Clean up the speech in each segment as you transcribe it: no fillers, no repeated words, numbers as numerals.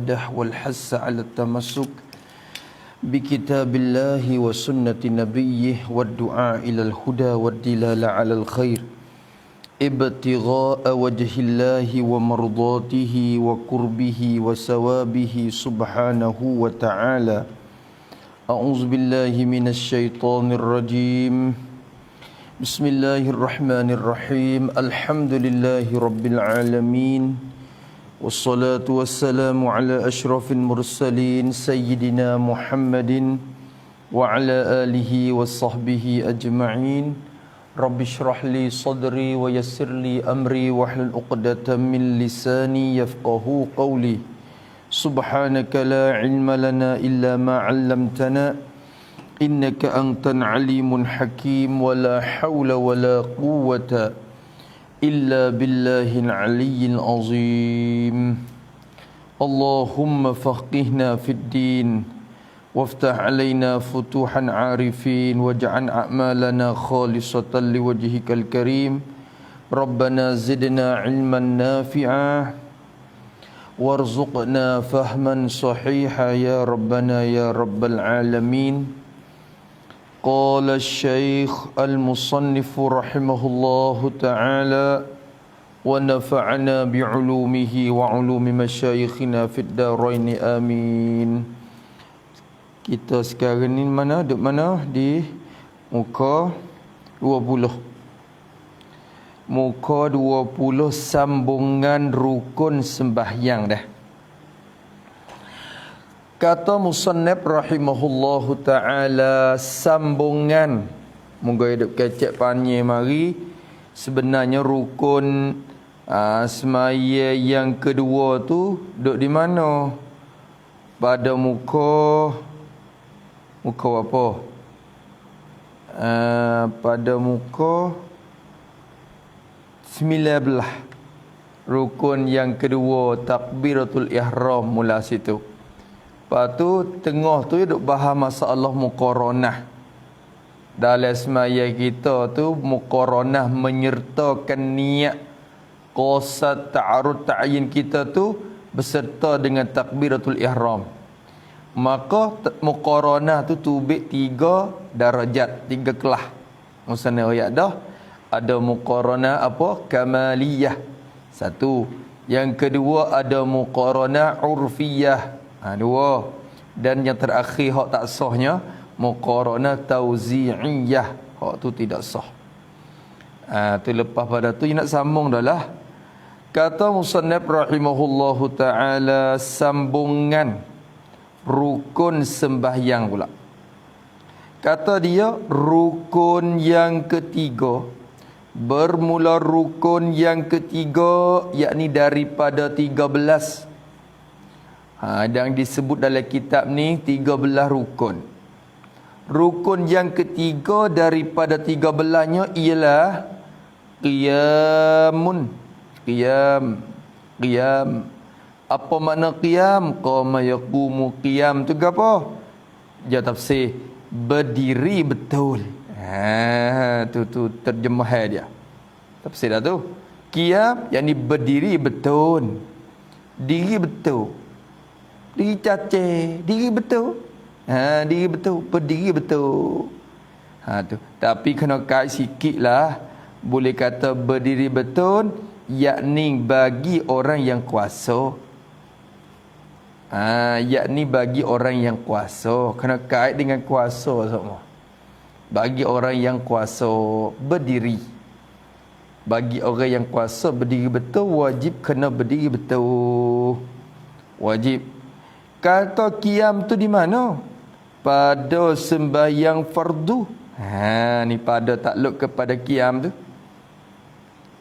والحث على التمسك بكتاب الله وسنة نبيه والدعاء إلى الهدى والدلالة على الخير ابتغاء وجه الله ومرضاته وقربه وثوابه سبحانه وتعالى. أعوذ بالله من الشيطان الرجيم. بسم الله الرحمن الرحيم. الحمد لله رب العالمين والصلاة والسلام على أشرف المرسلين سيدنا محمد وعلى آله وصحبه أجمعين. رب اشرح لي صدري ويسر لي أمري واحلل عقدة من لساني يفقه قولي. سبحانك لا علم لنا إلا ما علمتنا إنك أنت العليم الحكيم ولا حول ولا قوة إلا بالله العلي العظيم. اللهم فقهنا في الدين وافتح علينا فتوحا عارفين واجعل أعمالنا خالصة لوجهك الكريم. ربنا زدنا علما نافعا وارزقنا فهما صحيحا يا ربنا يا رب العالمين. قال الشيخ المصنف رحمه الله تعالى ونفعنا بعلومه وعلوم مشايخنا في الدارين آمين. Kita sekarang ni mana? Duduk mana? Di muka 20. Muka 20 sambungan rukun sembahyang dah. Kata musannaf rahimahullahu ta'ala, sambungan. Moga hidup kecek panjang mari. Sebenarnya rukun semaya yang kedua tu duduk di mana? Pada muka apa? Pada muka 19. Rukun yang kedua takbiratul ihram mula situ. Lepas tu tengah tu duk bahas masalah muqaranah. Dalam semaya kita tu muqaranah menyertakan niat qasad ta'arud ta'yin kita tu beserta dengan takbiratul ihram. Maka muqaranah tu tubik 3 darajat, 3 kelas. Musana ayat dah. Ada muqaranah apa? Kamaliyah. 1. Yang kedua ada muqaranah urfiyah. 2. Dan yang terakhir hak tak sahnya muqaranah tauzi'iyah. Hak tu tidak sah. Tu lepas pada tu nak sambung dah lah. Kata musannaf rahimahullahu ta'ala, sambungan rukun sembahyang pula. Kata dia rukun yang ketiga, bermula rukun yang ketiga yakni daripada 13. Dan disebut dalam kitab ni 13 rukun. Rukun yang ketiga daripada 13-nya ialah qiyamun. Qiyam. Apa makna qiyam? Qama yaqumu, qiyam tu apa? Dia tafsir berdiri betul. Tu terjemah dia. Tafsir dah tu. Qiyam yakni berdiri betul. Diri betul. Diri cacing, diri betul. Diri betul, berdiri betul. Tu. Tapi kena kait sikitlah. Boleh kata berdiri betul yakni bagi orang yang kuasa. Yakni bagi orang yang kuasa. Kena kait dengan kuasa semua. Bagi orang yang kuasa berdiri. Bagi orang yang kuasa berdiri betul, wajib kena berdiri betul. Wajib. Kata qiyam tu di mana? Pada sembahyang fardu. Ni pada takluk kepada qiyam tu.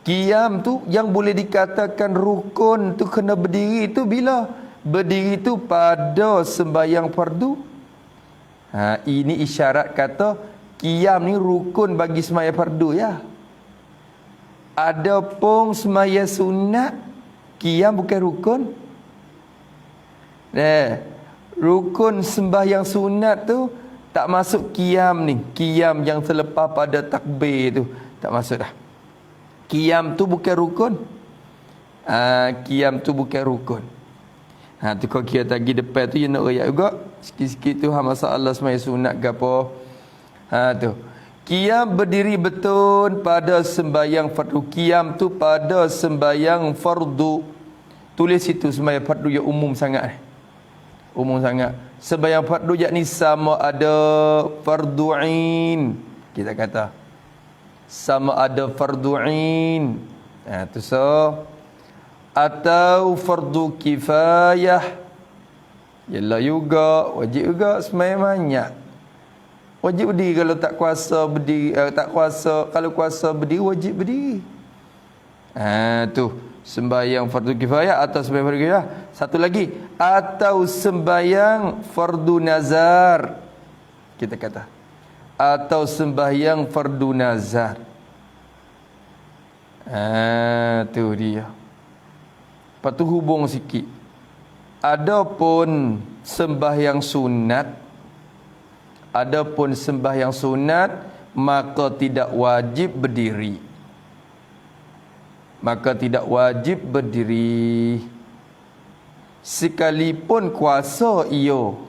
Qiyam tu yang boleh dikatakan rukun tu kena berdiri tu bila? Berdiri tu pada sembahyang fardu. Ini isyarat kata qiyam ni rukun bagi sembahyang fardu ya. Adapun sembahyang sunat, qiyam bukan rukun. Rukun sembahyang sunat tu tak masuk qiyam ni. Qiyam yang selepas pada takbir tu tak masuk dah. Qiyam tu bukan rukun. Qiyam tu bukan rukun. Tu kau kira tadi depan tu you nak royak juga. Sikit-sikit tu masalah semaya sunat ke apa. Tu. Qiyam berdiri betul pada sembahyang fardu. Qiyam tu pada sembahyang fardu. Tulis itu sembahyang fardu yang umum sangat. Umum sangat. Sembahyang fardu yakni sama ada fardu ain. Kita kata sama ada fardu ain. Tu atau fardu kifayah. Yalah juga, wajib juga sembahyang banyak. Wajib berdiri kalau tak kuasa berdiri, tak kuasa, kalau kuasa berdiri wajib berdiri. Tu sembahyang fardu kifayah atau sembahyang fardu kifayah. Satu lagi, atau sembahyang fardu nazar. Kita kata atau sembahyang fardu nazar. Tu dia. Lepas tu hubung sikit. Adapun sembahyang sunat, adapun sembahyang sunat maka tidak wajib berdiri. Maka tidak wajib berdiri. Sekalipun kuasa iyo.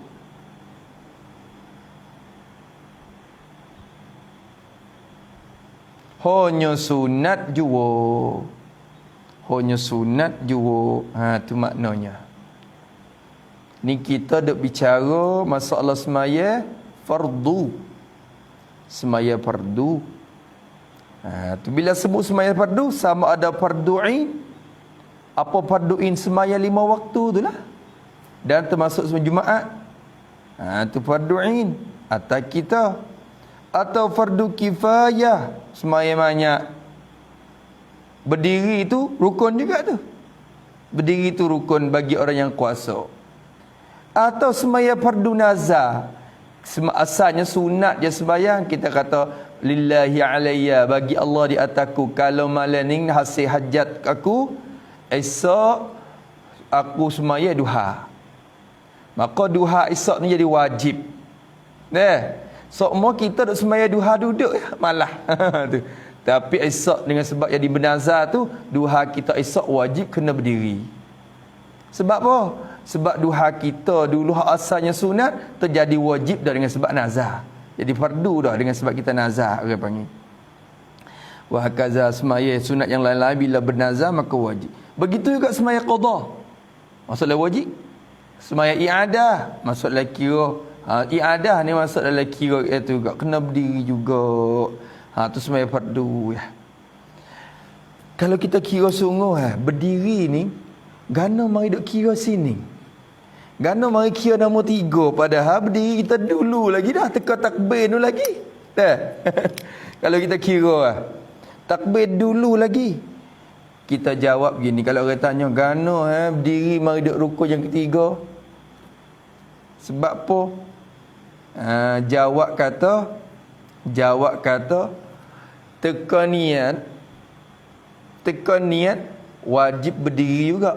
Hanya sunat jua. Hanya sunat jua. Tu maknanya. Ni kita duk bicara masalah semaya fardu. Semaya fardu. Tu bila sebut semaya fardu sama ada fardu ain. Apa fardu ain semaya 5 waktu tu lah. Dan termasuk semua Jumaat. Tu fardu ain. Atau kita. Atau fardu kifayah. Semaya banyak. Berdiri itu rukun juga tu. Berdiri itu rukun bagi orang yang kuasa. Atau semaya fardu nazar. Asalnya sunat je sembahyang. Kita kata lillahi alayya, bagi Allah di atasku. Kalau malam ni hasil hajat aku, esok aku semaya duha. Maka duha esok ni jadi wajib. Semua kita duk semaya duha duduk malah. Tu. Tapi esok dengan sebab jadi bernazar tu, duha kita esok wajib kena berdiri. Sebab apa? Sebab duha kita dulu asalnya sunat, terjadi wajib dah dengan sebab nazar. Jadi fardu dah dengan sebab kita nazar, orang panggil. Wa hakaza semaya sunat yang lain-lain bila bernazar maka wajib. Begitu juga semaya qada. Maksudnya wajib. Semaya i'adah, maksudnya kira. I'adah ni maksud dalam kira itu juga kena berdiri juga. Tu semaya fardu ya. Kalau kita kira sungguh berdiri ni gana mari duk kira sini. Gana mari kira nombor 3 padahal berdiri kita dulu lagi dah teka takbir tu lagi. Kalau kita kira takbir dulu lagi. Kita jawab gini, kalau orang tanya gana berdiri mari duk rukun yang ketiga. Sebab apa? Jawab kata teka niat wajib berdiri juga.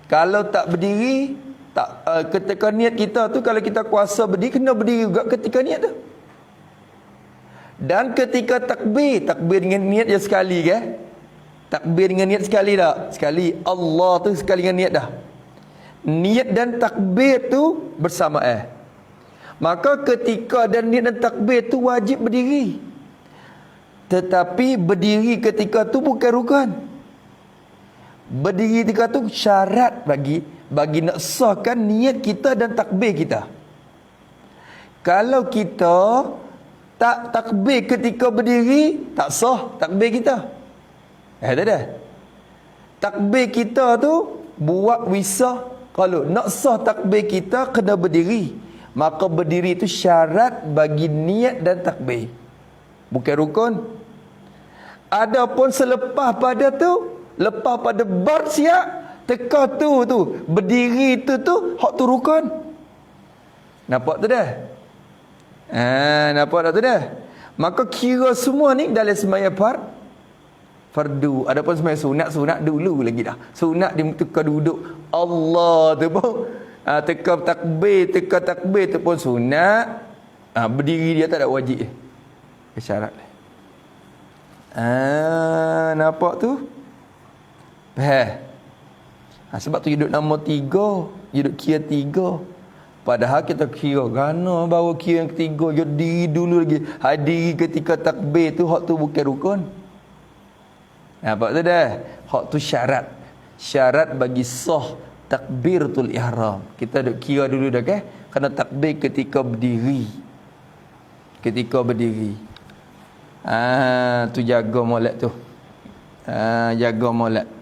Kalau tak berdiri, ketika niat kita tu, kalau kita kuasa berdiri, kena berdiri juga ketika niat tu. Dan ketika takbir dengan niat je sekali ke? Takbir dengan niat sekali tak? Sekali. Allah tu sekali dengan niat dah. Niat dan takbir tu bersamaan. Maka ketika dan niat dan takbir tu wajib berdiri. Tetapi berdiri ketika tu bukan rukun. Berdiri ketika tu syarat bagi nak sahkan niat kita dan takbir kita. Kalau kita tak takbir ketika berdiri, tak sah takbir kita. Tak ada. Takbir kita tu buat wisah. Kalau nak sah takbir kita kena berdiri. Maka berdiri itu syarat bagi niat dan takbir. Bukan rukun. Adapun selepas pada tu, lepas pada bar siap, teka tu berdiri tu hak tu rukun. Nampak tu dah? Nampak tak tu dah? Maka kira semua ni dalam sembahyang fardu. Adapun sembahyang sunat dulu lagi dah. Sunat dia teka duduk Allah tu pun teka takbir tu pun sunat. Berdiri dia tak ada wajib. Syarat. Nampak tu? Sebab tu hidup nama 3, hidup kira 3. Padahal kita kira gana baru kira yang ketiga, jadi dulu lagi. Hadiri ketika takbir tu, hak tu bukan rukun. Nampak tu dah? Hak tu syarat. Syarat bagi sah takbiratul ihram. Kita duk kira dulu dah kan? Kena takbir ketika berdiri. Ketika berdiri. Tu jaga molek tu. Jaga molek.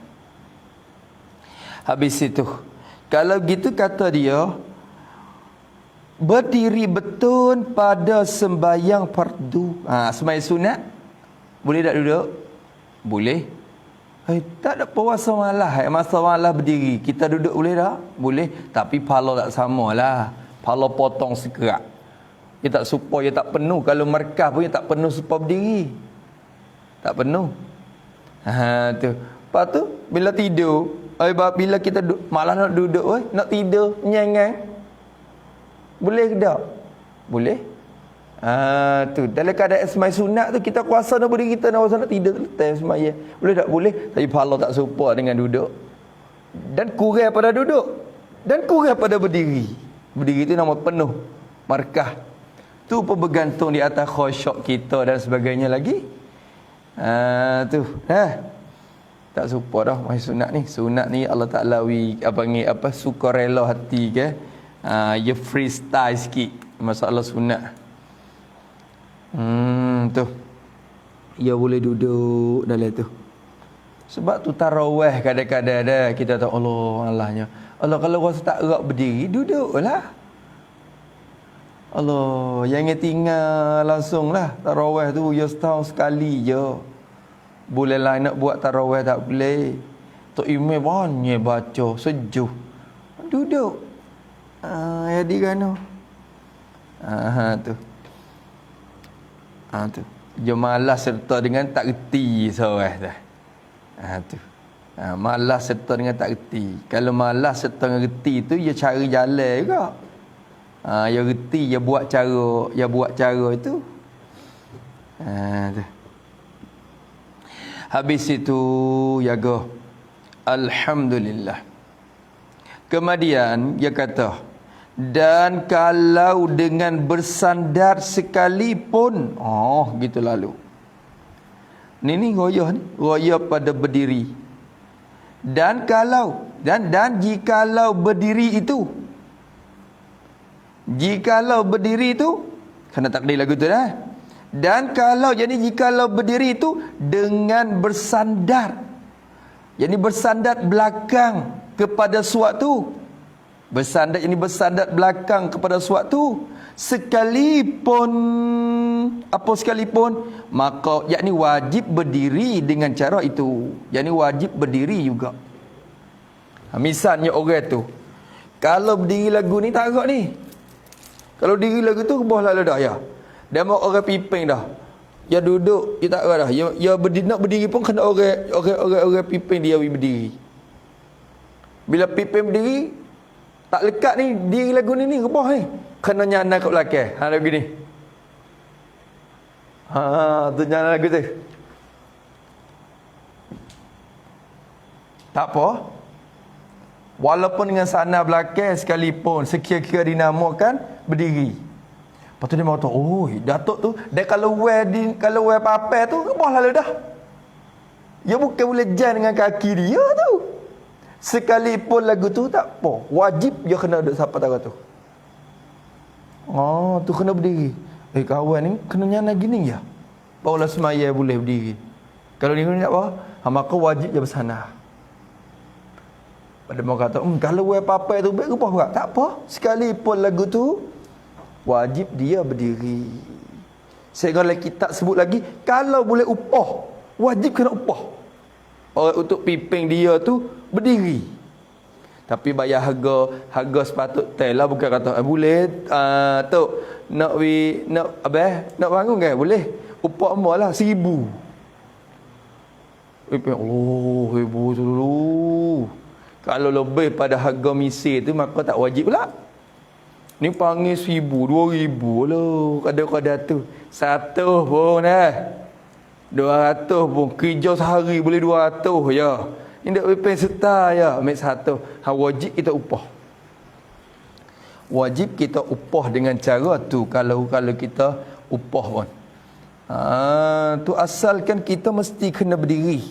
Habis itu, kalau gitu kata dia, berdiri betul pada sembahyang fardu. Sembahyang sunat boleh tak duduk? Boleh. Tak ada puasa malah. Masa malah berdiri kita duduk boleh tak? Boleh. Tapi pahala tak samalah. Pahala potong sekerak. Dia tak supaya tak penuh. Kalau markah pun dia tak penuh supaya berdiri. Tak penuh. Tu. Lepas tu bila tidur, bila kita malah nak duduk, nak tidur, nyangai. Boleh ke tak? Boleh. Tu dalam keadaan sembahyang sunat tu kita kuasa nak berdiri, kita nak kuasa nak tidur letak sembahyang. Boleh tak? Boleh. Tapi pahala tak serupa dengan duduk. Dan kurang pada duduk. Dan kurang pada berdiri. Berdiri tu nama penuh markah. Tu pun bergantung di atas khusyuk kita dan sebagainya lagi. Tu. Tak serupa dah sembahyang sunat ni. Sunat ni Allah Taala suka rela hati ke. Ya freestyle sikit masalah sunat. Tu. Ya boleh duduk dalam tu. Sebab tu tarawih kadang-kadang dah kita tahu Allahnya. Allah kalau rasa tak erat berdiri, duduklah. Allah, jangan tinggal langsunglah. Tarawih tu ya setahun sekali je. Boleh lah nak buat tarawih tak boleh. Tok Imam banyak baca sejuk. Duduk. Jadi kan tu. Tu. Dia malas serta dengan tak reti seorang dah. Tu. Malas serta dengan tak reti. Kalau malas serta dengan reti tu dia cari jalan juga. Dia reti, dia buat cara itu. Tu. Habis itu jaga. Alhamdulillah. Kemudian dia kata, dan kalau dengan bersandar sekalipun, gitu lalu. Ni royah pada berdiri. Dan kalau dan jikalau berdiri itu, kena takdir lagu tu dah. Dan kalau jadi jikalau berdiri itu dengan bersandar, jadi bersandar belakang kepada suatu, bersandar belakang kepada suatu, sekalipun maka yakni wajib berdiri dengan cara itu. Yakni wajib berdiri juga. Misalnya orang tu kalau berdiri lagu ni tak agak ni. Kalau diri lagu tu kebah lalu dah ya. Dia mau orang piping dah. Dia duduk, dia tak agak dah. Ya berdiri, nak berdiri pun kena orang piping dia berdiri. Bila piping berdiri tak lekat ni, diri lagu ni kebah ni. Kena nyana kat belakang. Lagu ni. Tu nyana lagu tu. Tak apa. Walaupun dengan sana belakang sekalipun, sekira-kira dinamakan berdiri. Lepas tu dia mahu tahu, Datuk tu, dia kalau wear papai tu, kebah lalu dah. Dia bukan boleh jalan dengan kaki dia tu. Sekalipun lagu tu tak apa. Wajib dia kena duduk siapa tahu tu. Tu kena berdiri. Kawan ni kena nyana gini ya. Barulah semaya boleh berdiri. Kalau ni tak apa, maka wajib dia bersandar. Pada mau kata, kalau wear papai tu baik apa pula? Tak apa. Sekalipun lagu tu wajib dia berdiri. Sehingga kitab sebut lagi, kalau boleh upah, wajib kena upah. Orang untuk piping dia tu berdiri. Tapi bayar harga sepatut lah, bukan kata boleh tok nak bangun kan boleh. Upah amalah 1,000. Ibu tu dulu. Kalau lebih pada harga misir tu maka tak wajib pula. Ni panggil 1,000, 2,000 lah. Kadang-kadang tu 100 pun 200 pun. Kerja sehari boleh 200 ya. Indak pepeng serta ya, ambil satu. Wajib kita upah. Wajib kita upah dengan cara tu kalau kita upah pun. Tu asalkan kita mesti kena berdiri.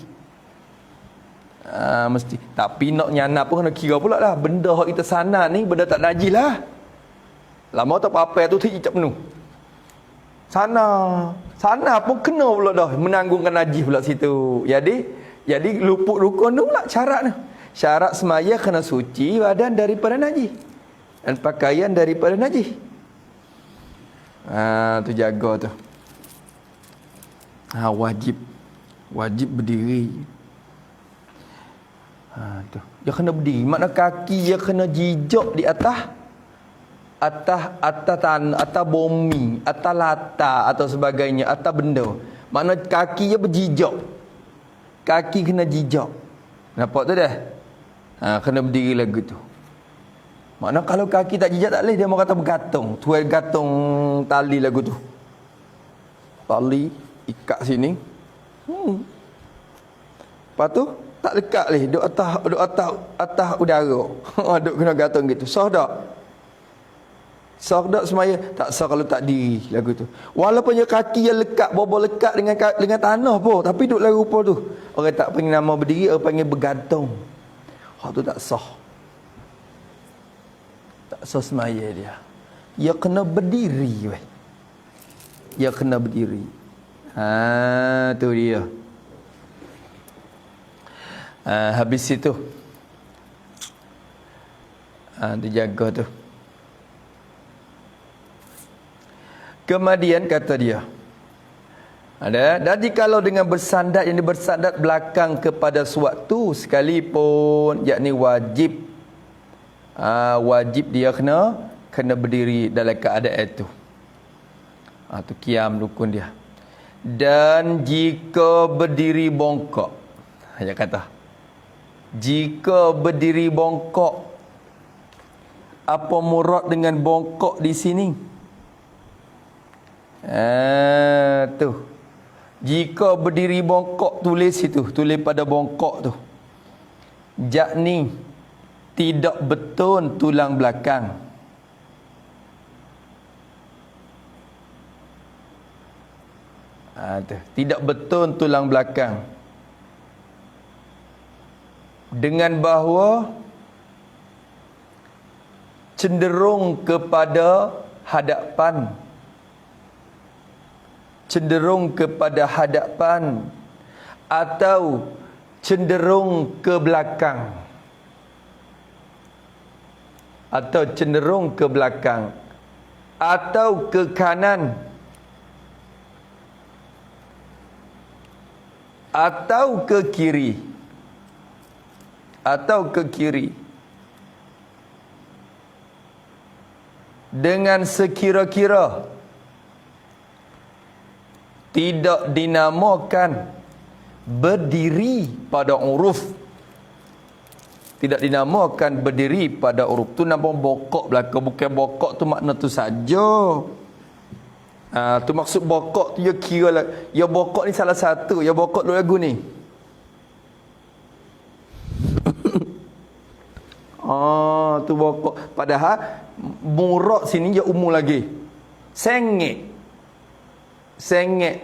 Mesti. Tapi nak nyana pun kena kira pula lah. Benda yang kita sana ni benda tak najis lah. Lama tak apa-apa tu tak penuh. Sana pun kena pula dah menanggungkan najis pula situ. Jadi luput rukun tu pula syarat ni. Syarat semaya kena suci badan daripada najis dan pakaian daripada najis. Tu jaga tu. Wajib berdiri. Tu. Dia kena berdiri. Makna kaki dia kena jijak di atas tanah, atas bumi, atas latar atau sebagainya, atas benda. Makna kaki dia berjijak. Kaki kena jijak. Nampak tu dah? Kena berdiri lagu tu. Makna kalau kaki tak jijak tak boleh, dia mau kata bergantung. Tuai gantung tali lagu tu. Tali ikat sini. Lepas tu tak lekat leh, duk atas udara. Duk kena gantung gitu. Sah tak? Sah tak semaya? Tak sah kalau tak diri lagu tu. Walaupun dia kaki yang lekat, bobol lekat dengan tanah pun, tapi duk lagu rupa tu. Orang tak panggil nama berdiri, orang panggil bergantung. Hak tu tak sah. Tak sah semaya dia. Dia kena berdiri weh. Dia kena berdiri. Tu dia. Habis itu dijaga tu. Kemudian kata dia dan jikalau dengan bersandar, yang bersandar belakang kepada suatu sekalipun, yakni wajib dia kena berdiri dalam keadaan itu. Tu qiyam rukun dia. Dan jika berdiri bongkok, dia kata jika berdiri bongkok, apa murad dengan bongkok di sini? Tu. Jika berdiri bongkok, tulis situ, tulis pada bongkok tu. Yakni tidak betul tulang belakang. Tu. Tidak betul tulang belakang. Dengan bahawa cenderung kepada hadapan, atau cenderung ke belakang, atau ke kanan, atau ke kiri, dengan sekira-kira tidak dinamakan berdiri pada uruf. Tidak dinamakan berdiri pada uruf. Tu nama bokok belakang. Bukan bokok tu makna tu saja. Tu maksud bokok tu dia kira lah. Ya bokok ni salah satu. Ya bokok dua lagu ni. Tu bokok. Padahal murad sini dia umum lagi. Sengit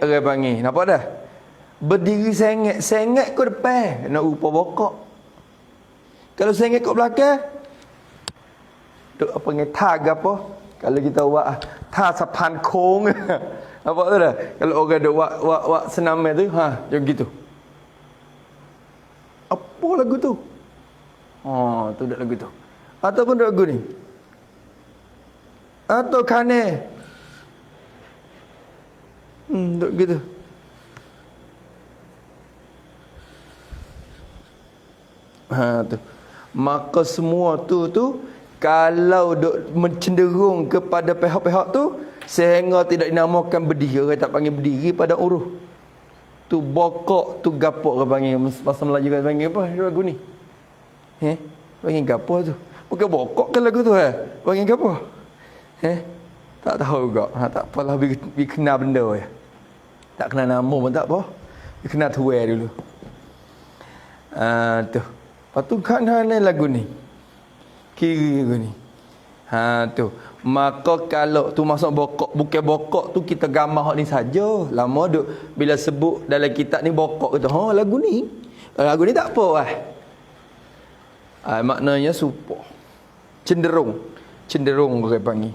orang panggil. Nampak dah? Berdiri sengit kau depan nak rupa bokok. Kalau sengit kau belakang, duk apa panggil tag apa? Kalau kita buat tag sapan kong. Nampak tu dah? Kalau orang duk buat senaman tu, macam gitu. Apa lagu tu? Tu dak lagu tu. Ataupun lagu ni. Atau kane. Duk gitu. Tu. Maka semua tu kalau duk mencenderung kepada pihak-pihak tu sehingga tidak dinamakan berdiri, orang tak panggil berdiri pada uruf. Tu bokok tu gapok orang panggil, bahasa Melayu kan panggil apa lagu ni? Panggil gapo tu? Bukan bokok ke lagu tu panggil gapo? Tak tahu juga. Tak apalah, bi kenal benda ya. Tak kenal nama pun tak apa. Bi kenal tuai dulu. Tu. Lepas tu kan lagu ni. Kiri lagu ni. Tu. Maka kalau tu masuk bokok, bukan bokok tu kita gambar hak ni saja. Lama duk bila sebut dalam kitab ni bokok kata, lagu ni. Lagu ni tak apa lah. Maknanya supaya cenderung orang panggil.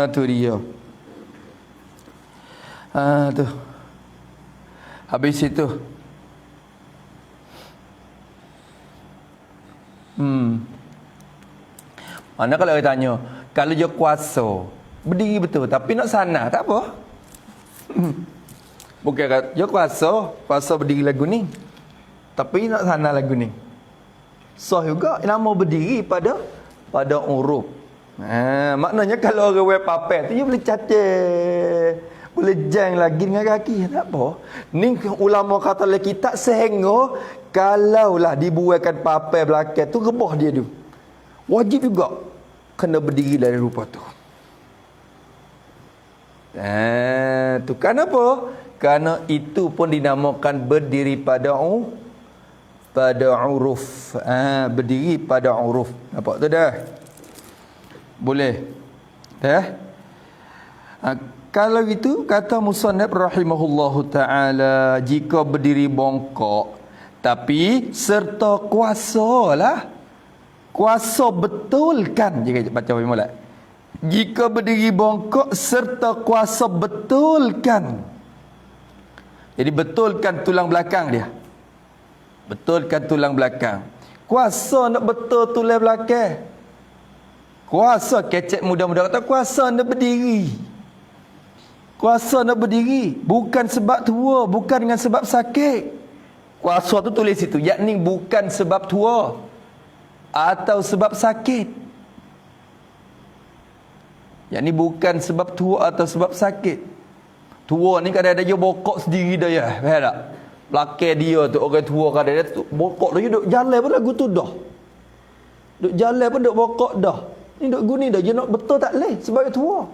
Tu dia. Tu. Habis itu. Mana kalau dia tanya, kalau dia kuasa, berdiri betul tapi nak sana, tak apa. Bukan kata dia kuasa berdiri lagu ni. Tapi nak sana lagu ni. Sah juga nama berdiri pada uruf. Maknanya kalau orang wear papel tu dia boleh cacah, boleh jang lagi dengan kaki, tak apa. Ni ulama kata dalam kitab sehingga kalaulah dibuatkan papel belakang tu rebah dia tu. Wajib juga kena berdiri dari rupa tu. Tu kenapa? Kerana itu pun dinamakan berdiri pada uruf. Berdiri pada uruf. Nampak tu dah? Boleh. Dah? Kalau itu kata musannaf rahimahullahu taala, jika berdiri bongkok tapi serta kuasa lah. Kuasa betulkan, jika baca mulai. Jika berdiri bongkok serta kuasa betulkan. Jadi betulkan tulang belakang dia. Betulkan tulang belakang. Kuasa nak betul tulang belakang. Kuasa kecek muda-muda kata kuasa nak berdiri. Kuasa nak berdiri bukan sebab tua, bukan dengan sebab sakit. Kuasa tu tulis situ, yakni bukan sebab tua atau sebab sakit. Yakni bukan sebab tua atau sebab sakit. Tua ni kadang-kadang dia bokok sendiri dah ya. Faham tak? Belakang dia tu orang tua kadang-kadang bokok dia duk jalan pun lagu tu dah. Duk jalan pun duk bokok dah. Ni duk guni dah. Dia nak betul tak leh sebab dia tua.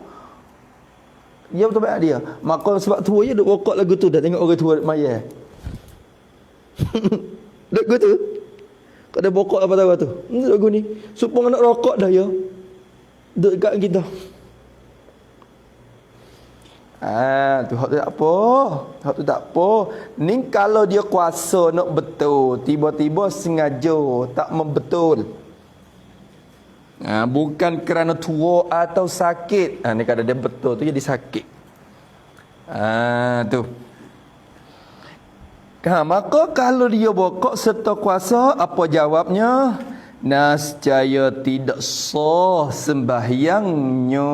Dia betul baik dia. Maka sebab tua je duk bokok lagu tu dah. Tengok orang tua maya. Duk gitu. Kau dah bokok apa tahu tu. Duk guni. Supaya nak rokok dah ya. Duk kat kita. Tu hak tu tak apa. Hak tu tak apa. Ni kalau dia kuasa nak betul, tiba-tiba sengaja tak membetul. Bukan kerana tua atau sakit. Ni kalau dia betul tu jadi sakit. Tu. Maka kalau dia bokok serta kuasa, apa jawabnya? Nascaya tidak sah sembahyangnya.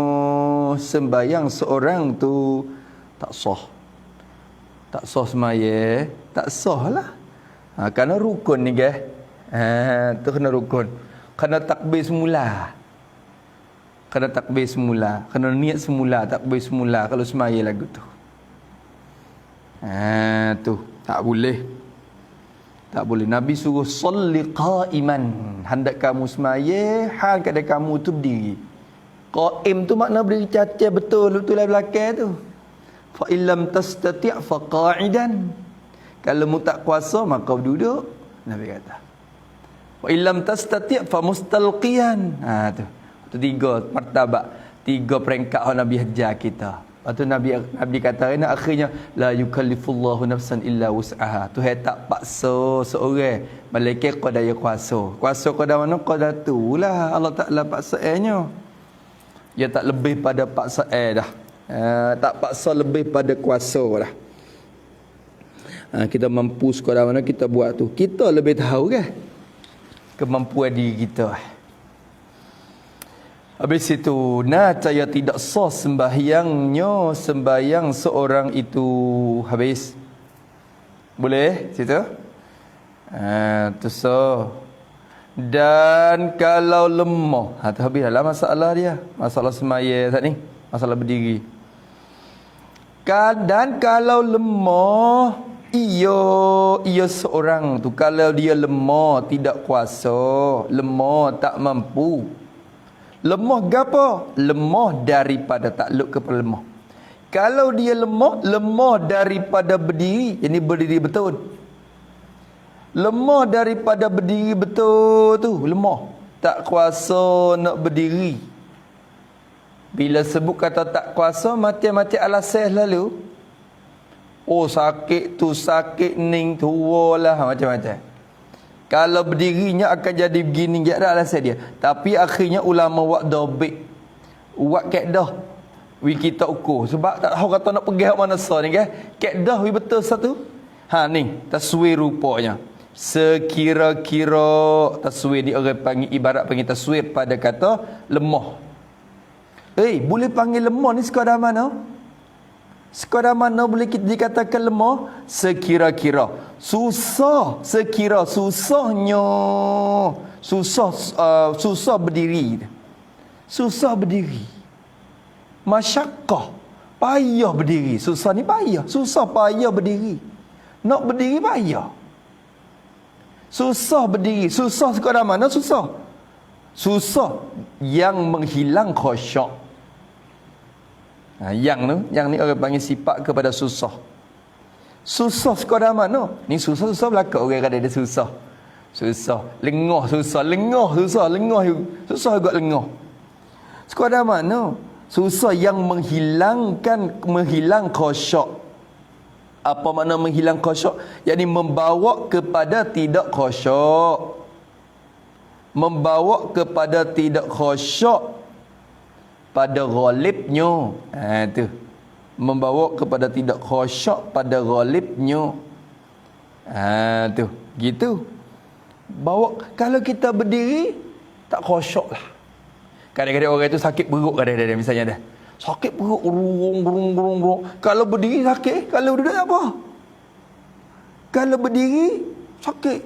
Sembahyang seorang tu tak sah. Tak sah semaya, tak sah lah. Kerana rukun ni guys. Tu kena rukun. Kena takbir semula. Kena takbir semula. Kena niat semula, takbir semula kalau semaya lagu tu. Tu tak boleh. Tak boleh. Nabi suruh salli qa'iman. Hendak kamu semaya, hal keadaan kamu tu berdiri. Qa'im tu makna berdiri cacat betul-betul lah belakang tu. Fa illam tastati' fa qa'idan. Kalau mu tak kuasa maka duduk. Nabi kata. Fa illam tastati' fa mustalqiyan. Tu. Tu 3 martabat. 3 peringkat Nabi ajar kita. Lepas tu Nabi kata akhirnya la yukallifullahu nafsan illa wus'aha. Tuhan tak paksa seorang malaikat qada ya kuasa. Kuasa qada mana qada tulah Allah Taala paksaannya. Dia tak lebih pada paksaan dah. Tak paksa lebih pada kuasa dah. Kita mampu sekadar mana kita buat tu. Kita lebih tahu kan kemampuan diri kita. Habis itu, nacaya tidak sah sembahyangnya, sembahyang seorang itu. Habis. Boleh? Situ? Tu sah. Dan kalau lemah. Tu habis lah masalah dia. Masalah semaya saat ni. Masalah berdiri. Dan kalau lemah, ia seorang tu. Kalau dia lemah, tidak kuasa. Lemah, tak mampu. Lemah gapo? Lemah daripada takluk kepada lemah. Kalau dia lemah daripada berdiri, ini berdiri betul. Lemah daripada berdiri betul tu, lemah. Tak kuasa nak berdiri. Bila sebut kata tak kuasa, mati-mati alasan lalu. Oh, sakit tu, sakit ning, tua lah, macam-macam. Kalau berdirinya akan jadi begini, tak ada alasan dia. Tapi akhirnya ulama buat dobik. Buat kaedah. Kita ukur. Sebab tak tahu kata nak pergi ke mana sah ni kan. Kaedah betul satu. Ni, taswir rupanya. Sekira-kira taswir di orang panggil, ibarat panggil taswir pada kata lemah. Boleh panggil lemah ni sekadar mana? Sekadar mana boleh kita dikatakan lemah? Sekira-kira. Susah. Sekira susahnya. Susah berdiri. Susah berdiri. Masyakkah. Payah berdiri. Susah ni payah. Susah payah berdiri. Nak berdiri payah. Susah berdiri. Susah sekadar mana? Susah. Susah yang menghilang khusyuk. Yang ni orang panggil sifat kepada susah. Susah sekadar mana? Ni susah belakang orang kata dia susah. Susah. Lengah susah. Lengah susah. Lengah susah juga lengah. Sekadar mana? Susah yang menghilang khusyuk. Apa makna menghilang khusyuk? Yakni membawa kepada tidak khusyuk. Membawa kepada tidak khusyuk pada ghalibnya. Tu. Membawa kepada tidak khusyuk pada ghalibnya. Tu. Gitu. Bawa kalau kita berdiri tak khusyuk lah. Kadang-kadang orang itu sakit perut kadang-kadang misalnya dah. Sakit perut gerung. Kalau berdiri sakit, kalau duduk tak apa. Kalau berdiri sakit.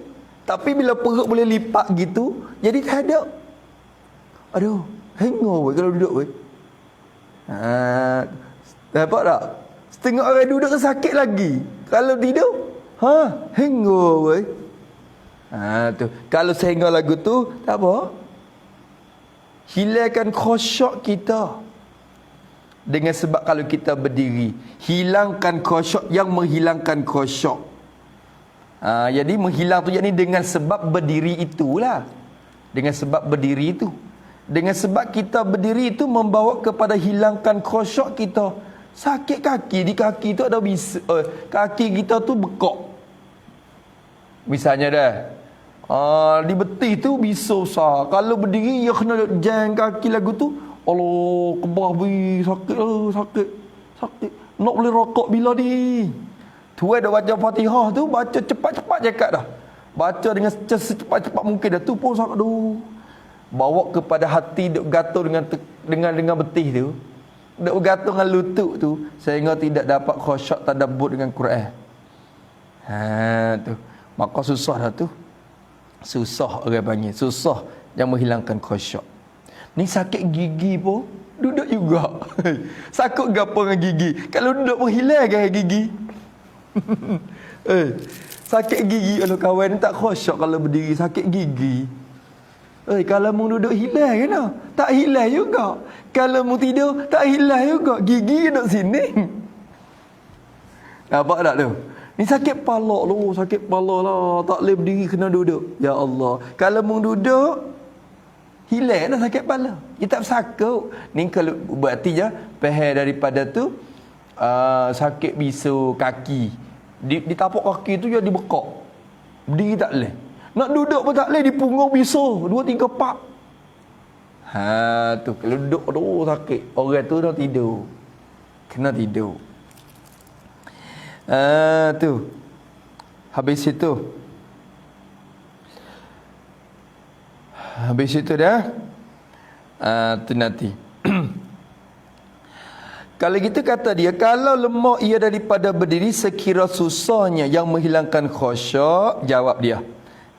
Tapi bila perut boleh lipat gitu, jadi tak ada. Aduh, hengor weh kalau duduk weh. Dapat tak? Setengah orang duduk sakit lagi. Kalau tidur, hengor weh. Tu. Kalau sehingga lagu tu, tak apa. Hilangkan khusyuk kita. Dengan sebab kalau kita berdiri, hilangkan khusyuk yang menghilangkan khusyuk. Jadi menghilang tu yakni dengan sebab berdiri itulah. Dengan sebab berdiri itu. Dengan sebab kita berdiri itu membawa kepada hilangkan khusyuk kita. Sakit kaki, di kaki tu ada kaki kita tu bekok. Misalnya dah. Di betih tu bisa usah. Kalau berdiri ya kena jang kaki lagu tu. Allah, kebah bi sakit. Nak boleh rokok bila ni? Tu ada baca Fatihah tu, baca cepat-cepat cakap dah. Baca dengan secepat-cepat mungkin dah. Tu pun sakit tu. Bawa kepada hati duk gatul dengan betih tu. Duk gatul dengan lutut tu sehingga tidak dapat khusyuk tadabbur dengan Quran. Tu. Maka susah dah tu. Susah orang panggil. Susah yang menghilangkan khusyuk. Ni sakit gigi pun duduk juga. Sakut gapo dengan gigi. Kalau duduk pun hilang kan gigi. Sakit gigi kalau kawan tak khusyuk kalau berdiri sakit gigi. Kalau mu duduk hilang kan? Tak hilang juga. Kalau mu tidur tak hilang juga. Gigi duduk sini. Nampak tak tu? Ni sakit kepala lu, sakit kepala lah. Tak boleh berdiri kena duduk. Ya Allah. Kalau mu duduk hilang dah sakit kepala. Dia tak sakut. Ni kalau berarti je pahal daripada tu sakit bisu kaki. Di tapak kaki tu dia dibekak. Berdiri tak boleh. Nak duduk pun tak boleh, di punggung bisu 2 3 4. Tu kalau duduk tu sakit. Orang tu dah tidur. Kena tidur. Tu. Habis itu dah. Tu nanti. Kalau gitu kata dia, kalau lemah ia daripada berdiri sekira susahnya yang menghilangkan khusyuk, jawab dia.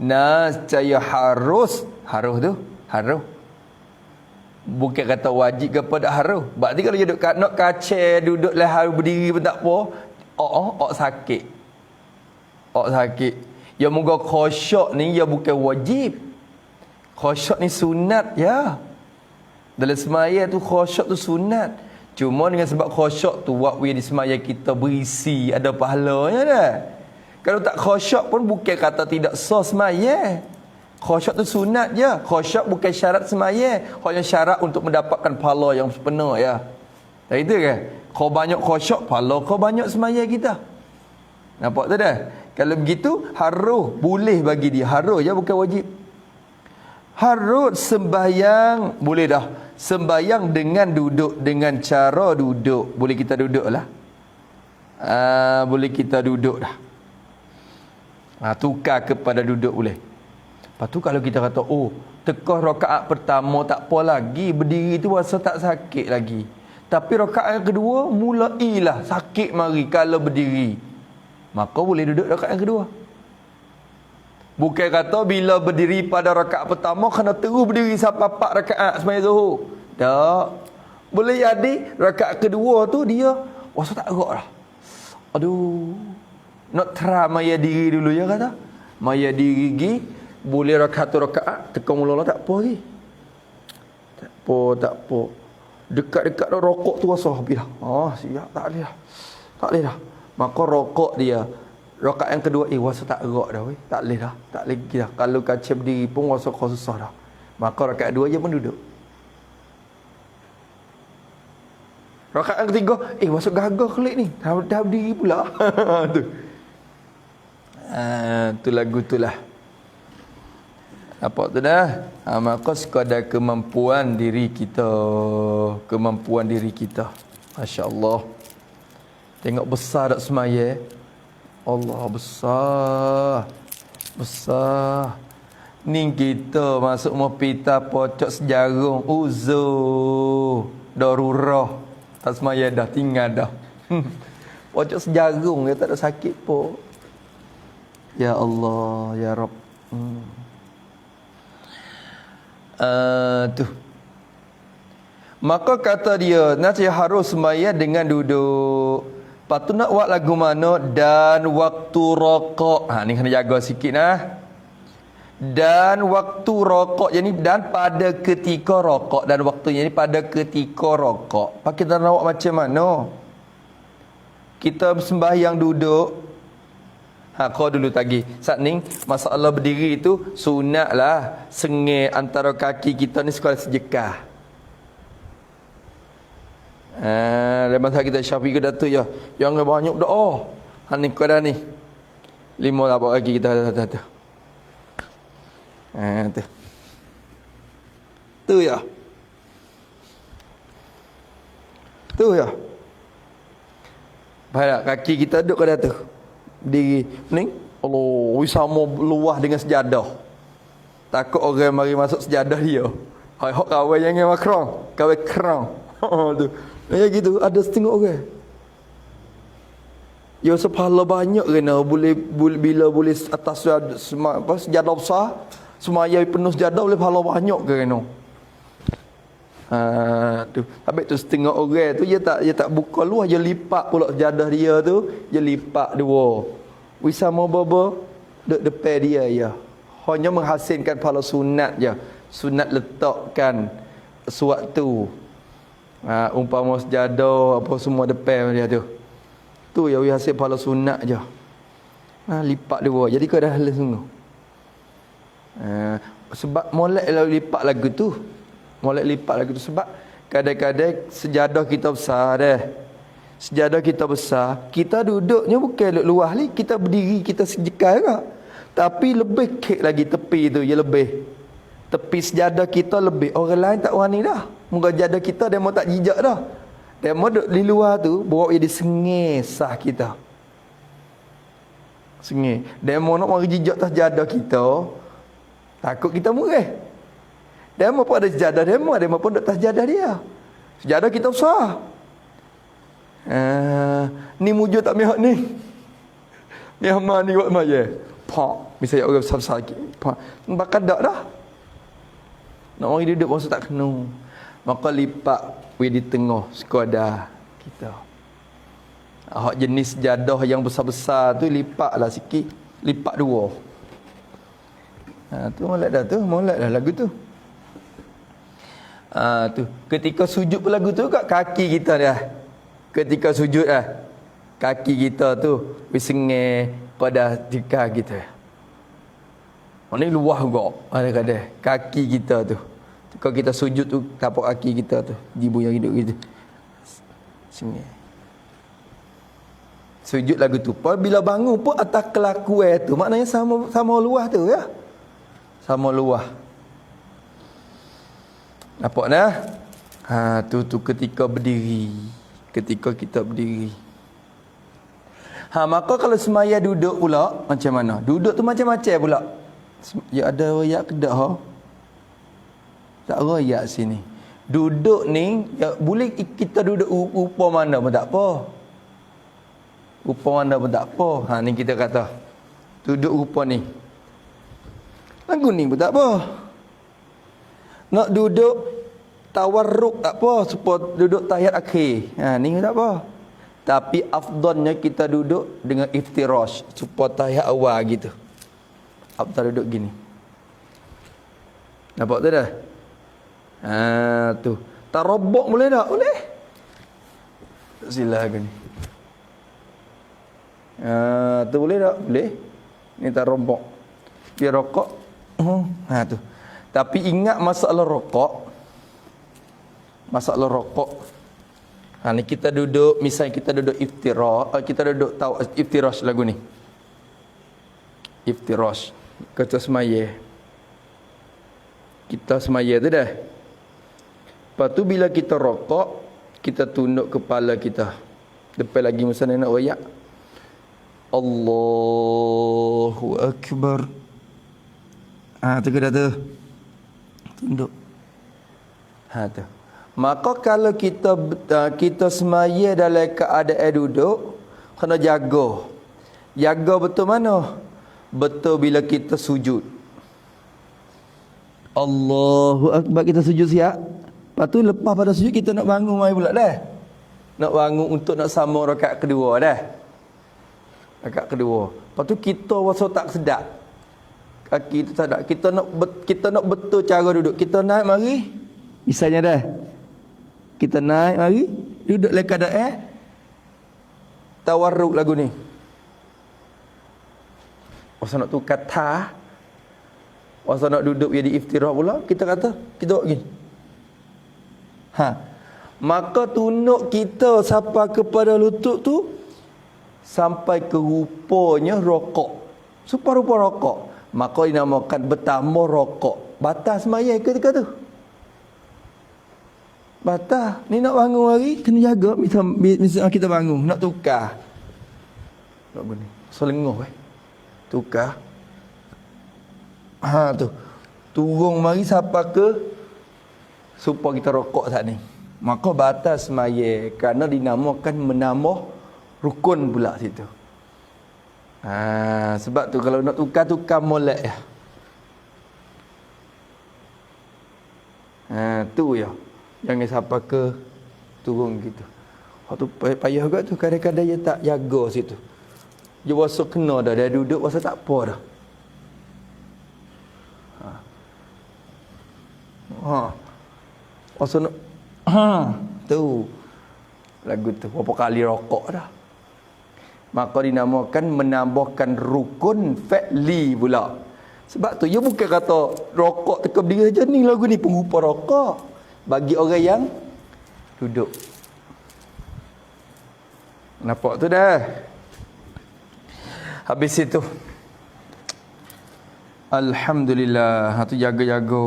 Nascaya harus tu, harus. Bukan kata wajib ke apa tak harus. Berarti kalau dia duduk nak kacau, duduk lah harus berdiri pun tak apa. Sakit. Sakit. Ya moga khusyuk ni ya bukan wajib. Khusyuk ni sunat ya. Dalam semaya tu khusyuk tu sunat. Cuma dengan sebab khusyuk tu waktu di semaya kita berisi ada pahalanya dah. Kalau tak khusyuk pun bukan kata tidak sah sembahyang. Khusyuk tu sunat je. Khusyuk bukan syarat sembahyang. Hanya syarat untuk mendapatkan pahala yang sepenuh ya. Tak itu kan? Kau banyak khusyuk, pahala kau banyak sembahyang kita. Nampak tak dah? Kalau begitu harus boleh bagi dia. Harus je bukan wajib. Harus sembahyang boleh dah. Sembahyang dengan duduk, dengan cara duduk. Boleh kita duduk lah. Boleh kita duduk dah. Tukar kepada duduk boleh. Lepas tu kalau kita kata, oh, tekah rakaat pertama tak apa lagi, berdiri tu rasa tak sakit lagi. Tapi rakaat yang kedua, mulailah sakit mari kalau berdiri. Maka boleh duduk rakaat yang kedua. Bukan kata bila berdiri pada rakaat pertama, kena terus berdiri sampai 4 rakaat sembahyang zuhur. Tak. Boleh jadi rakaat kedua tu dia rasa tak gerak dah. Aduh. Nak try maya diri dulu ya kata. Maya diri gi, boleh rakaat tu rakaat, tekan mula tak apa lagi. Tak apa. Dekat-dekat dah rokok tu rasa habis dah. Siap tak boleh dah. Tak boleh dah. Maka rokok dia rakaat yang kedua rasa tak gerak dah weh. Tak boleh dah. Tak lagi dah. Kalau kacau berdiri pun rasa kau susah dah. Maka rakaat kedua je pun duduk. Rakaat yang ketiga, masuk gagah kelik ni. Dah berdiri pula. Tu. Tu lagu tu lah. Apa tu dah? Maka sekadar kemampuan diri kita. Kemampuan diri kita. Masya Allah. Tengok besar tak semaya. Allah besar. Besar. Ni kita masuk mopita pocok sejarung. Uzur. Darurah. Tak semaya dah. Tinggal dah. Pocok sejarung dia tak ada sakit pun. Ya Allah. Ya Rabb. Tu. Maka kata dia, nanti harus sembahyang dengan duduk. Lepas tu nak buat lagu mana? Dan waktu rokok. Ni kena jaga sikit nah. Dan waktu rokok. Jadi dan pada ketika rokok. Dan waktunya ni pada ketika rokok. Pak kita nak buat macam mana? Kita sembahyang duduk. Kau dulu tadi. Saat ni masalah berdiri tu sunat lah. Sengih antara kaki kita ni sekolah sejekah. Dalam masa kita Syafi'i ke Datuk ya. Jangan banyak doa. Ni kau dah ni. 5 apa lagi kita dah. Tu. Tu ya. Tu ya. Baik kaki kita duduk ke Datuk. Berdiri ni Allah sama luah dengan sejadah. Takut orang mari masuk sejadah dia. Hai hok kawan jangan makrong, kawan kerang. Tu. Ya gitu ada setengah orang. Ya sepahala banyak kena boleh bila boleh atas sejadah besar, semaya penuh sejadah boleh pahala banyak kena. Tu. Habis tu setengah orang tu dia tak buka luah, dia lipat pula sejadah dia tu, dia lipat dua. Wisama baba duk depan dia ya. Hanya menghasilkan pahala sunat je. Sunat letakkan sewaktu. Umpama sejadah apa semua depan dia tu. Tu ya hasil pahala sunat je. Lipat dua. Jadi kau dah halal sungguh. Sebab molek lipat lagu tu. Molek lipat lagu tu sebab kadang-kadang sejadah kita besar dah. Sejadah kita besar, kita duduknya bukan luah ni, kita berdiri kita sejekal juga. Tapi lebih kek lagi tepi tu, ya lebih. Tepi sejadah kita lebih. Orang lain tak wani dah. Muka sejadah kita dia mau tak jijak dah. Dia mau duduk di luar tu, bawa dia sengih sah kita. Sengih. Dia mau nak mari jijak atas sejadah kita, takut kita murah. Dia mau pun ada sejadah dia mau pun duduk atas sejadah dia. Sejadah kita besar. Ni mujud tak mihak ni. Ni hama ni buat maya. Pak, misalnya orang besar-besar lagi. Pak, bakal tak dah. Nak mari duduk masa tak kena. Maka lipat di tengah sekadar kita. Hak jenis sejadah yang besar-besar tu lipatlah sikit. Lipat dua. Tu molek dah lagu tu. Tu. Ketika sujud pun lagu tu kat kaki kita dah. Ketika sujud kaki kita tu bersengih, pada tika kita. Mana luah juga kadang-kadang kaki kita tu. Kalau kita sujud tu tapak kaki kita tu dibu yang hidup gitu. Sini. Sujud lagu tu. Bila bangun pun atas kelakuan tu, maknanya sama luah tu ya. Sama luah. Nampak nah? Tu ketika berdiri. Ketika kita berdiri. Maka kalau semaya duduk pula macam mana? Duduk tu macam-macam pula. Ya ada royak kedak ha? Tak royak sini. Duduk ni ya, boleh kita duduk rupa mana pun tak apa. Rupa mana pun tak apa. Ni kita kata duduk rupa ni. Lagu ni pun tak apa. Nak duduk tawarruk tak apa, supaya duduk tahiyat akhir. Ni pun tak apa. Tapi afdalnya kita duduk dengan iftirash, supaya tahiyat awal gitu. Afdal duduk gini. Nampak tu dah? Tu. Tarabuk boleh tak? Boleh. Silakan. Tu boleh tak? Boleh. Ni tarabuk. Dia rokok. Tu. Tapi ingat masalah rokok. Masalah rokok. Ni kita duduk, misalnya kita duduk kita duduk tahu iftirash lagu ni. Iftirash. Kata semaya. Kita semaya tu dah. Lepas tu bila kita rokok, kita tunduk kepala kita. Depan lagi masa nak royak. Allahu Akbar. Tu kena tu. Tunduk. Tu. Maka kalau kita semaya dalam keadaan duduk, kena jaga. Jaga betul mana? Betul bila kita sujud. Allahu Akbar, kita sujud siap. Lepas tu lepas pada sujud kita nak bangun mai pula dah. Nak bangun untuk nak sambung rakaat kedua dah. Rakaat kedua. Lepas tu kita rasa tak sedap. Kaki tu tak sedap. Kita nak betul cara duduk. Kita naik mari. Misalnya dah. Kita naik mari. Duduk dalam keadaan tawarruk lagu ni. Masa nak tukar ta, masa nak duduk jadi iftirah pula, kita kata, kita buat gini. Maka tunduk kita sampai kepada lutut tu, sampai ke rupanya rokok. Supaya rupa rokok. Maka dinamakan bertambah rokok. Batas semaya ketika tu. Batas. Ni nak bangun hari, kena jaga. Misalnya kita bangun, nak tukar. Nak gini. Selenguh tukar. Tu. Turun mari sampai ke supaya kita rokok saat ni. Maka batas semaya kerana dinamakan menambah rukun pula situ. Sebab tu kalau nak tukar molek ya. Tu ya. Jangan sampai ke turun gitu. Waktu payah juga tu kadang-kadang dia tak jaga situ. Dia rasa kena dah. Dia duduk rasa tak apa dah. Rasa nak tu. Lagu tu. Berapa kali rokok dah. Maka dinamakan menambahkan rukun fa'li pula. Sebab tu, dia bukan kata rokok teka berdiri saja. Ni lagu ni pengupa rokok. Bagi orang yang duduk. Nampak tu dah. Habis itu alhamdulillah. Tu jaga-jaga.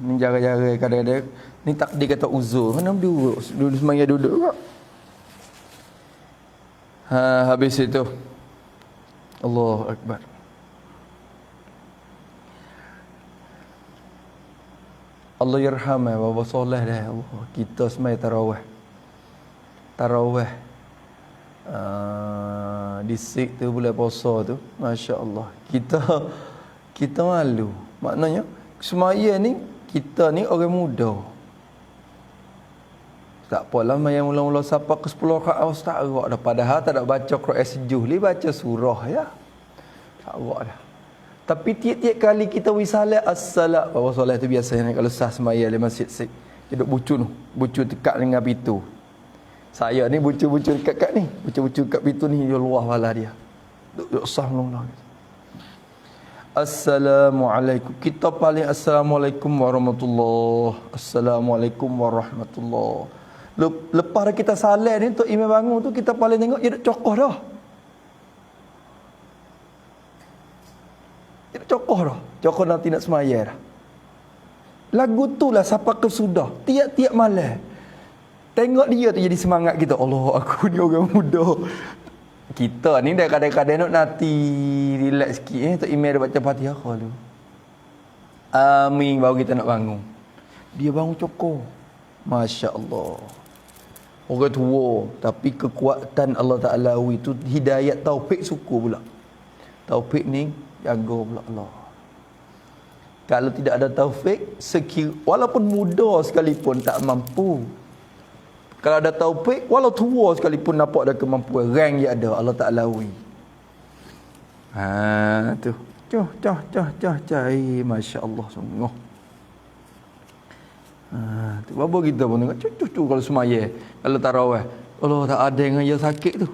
Ni jaga-jaga kadang-kadang. Ni tak dia kata uzur. Mana duduk semaya duduk juga. Habis itu Allahu Akbar. Allah yarham bapa soleh dah. Kita semai tarawih. Disik tu bulan puasa tu, masya-Allah. Kita malu. Maknanya semaya ni kita ni orang muda. Tak apalah yang mula-mula sampai ke 10 rakaat tak arak dah. Padahal tak ada baca Quran sejuh li, baca surah ya. Tak arak dah. Tapi tiap-tiap kali kita wisalat as-salat, bapa solat tu biasanya kalau sah semaya di masjid sik, dia duk bucu dekat dengan pintu. Saya ni bucu dekat ni, bucu dekat pintu ni dia luah wala dia. Duduk sah long. Assalamualaikum. Kita paling assalamualaikum warahmatullahi. Assalamualaikum warahmatullahi. Lepas kita salat ni untuk imam bangun tu, kita paling tengok dia duk cokoh dah. Dia duk cokoh dah. Cokoh nanti nak semaya dah. Lagu tu lah siapa ke sudah. Tiap-tiap malam. Tengok dia tu jadi semangat kita. Allah, aku ni orang muda. Kita ni dah kadang-kadang nak nanti relax sikit Tok Imam dia baca Fatihah dulu. Amin baru kita nak bangun. Dia bangun cokoh. Masya-Allah. Orang tua tapi kekuatan Allah Taala itu hidayat taufik suku pula. Taufik ni jaga pula Allah. Kalau tidak ada taufik, walaupun muda sekalipun tak mampu. Kalau ada taufik, walau tua sekalipun nampak ada kemampuan, rank yang ada Allah Taala wi. Tu. Cah. Masya-Allah sungguh. Tu bapa kita pun tengok cucu kalau semaya, kalau tarawih. Allah tak ada yang dia sakit tu.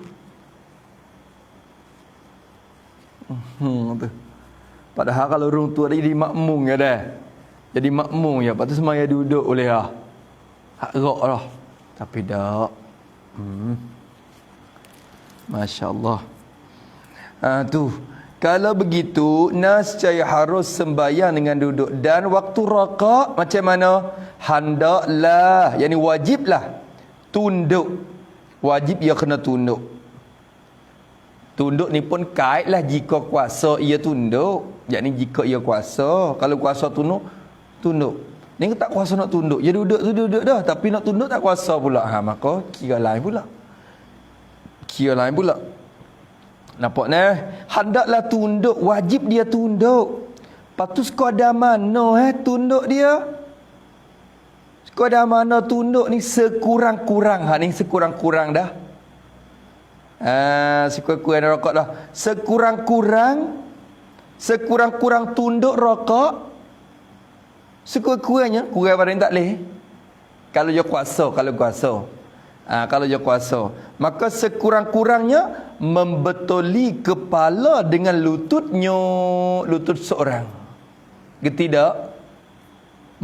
Tu. Padahal kalau orang tua jadi makmum ya dah. Jadi makmum ya, patut semaya duduk boleh lah. Hak gerak lah. Tapi tak. Masya-Allah. Tu. Kalau begitu, nascaya harus sembahyang dengan duduk. Dan waktu rakaat macam mana? Hendaklah, yakni wajiblah tunduk. Wajib ia kena tunduk. Tunduk ni pun kaitlah jika kuasa ia tunduk. Yakni jika ia kuasa. Kalau kuasa tunduk. Ni tak kuasa nak tunduk. Dia duduk tu duduk dah. Tapi nak tunduk tak kuasa pula. Maka kira lain pula. Nampak ni? Hendaklah tunduk. Wajib dia tunduk. Lepas tu sekadar mana tunduk dia? Sekadar mana tunduk ni sekurang-kurang. Ni sekurang-kurang dah. Sekurang-kurang rokok dah. Sekurang-kurang tunduk rokok. Sekurang-kurangnya kurang pada tak boleh. Kalau dia kuasa, kalau dia kuasa, maka sekurang-kurangnya membetuli kepala dengan lutut seorang. Tidak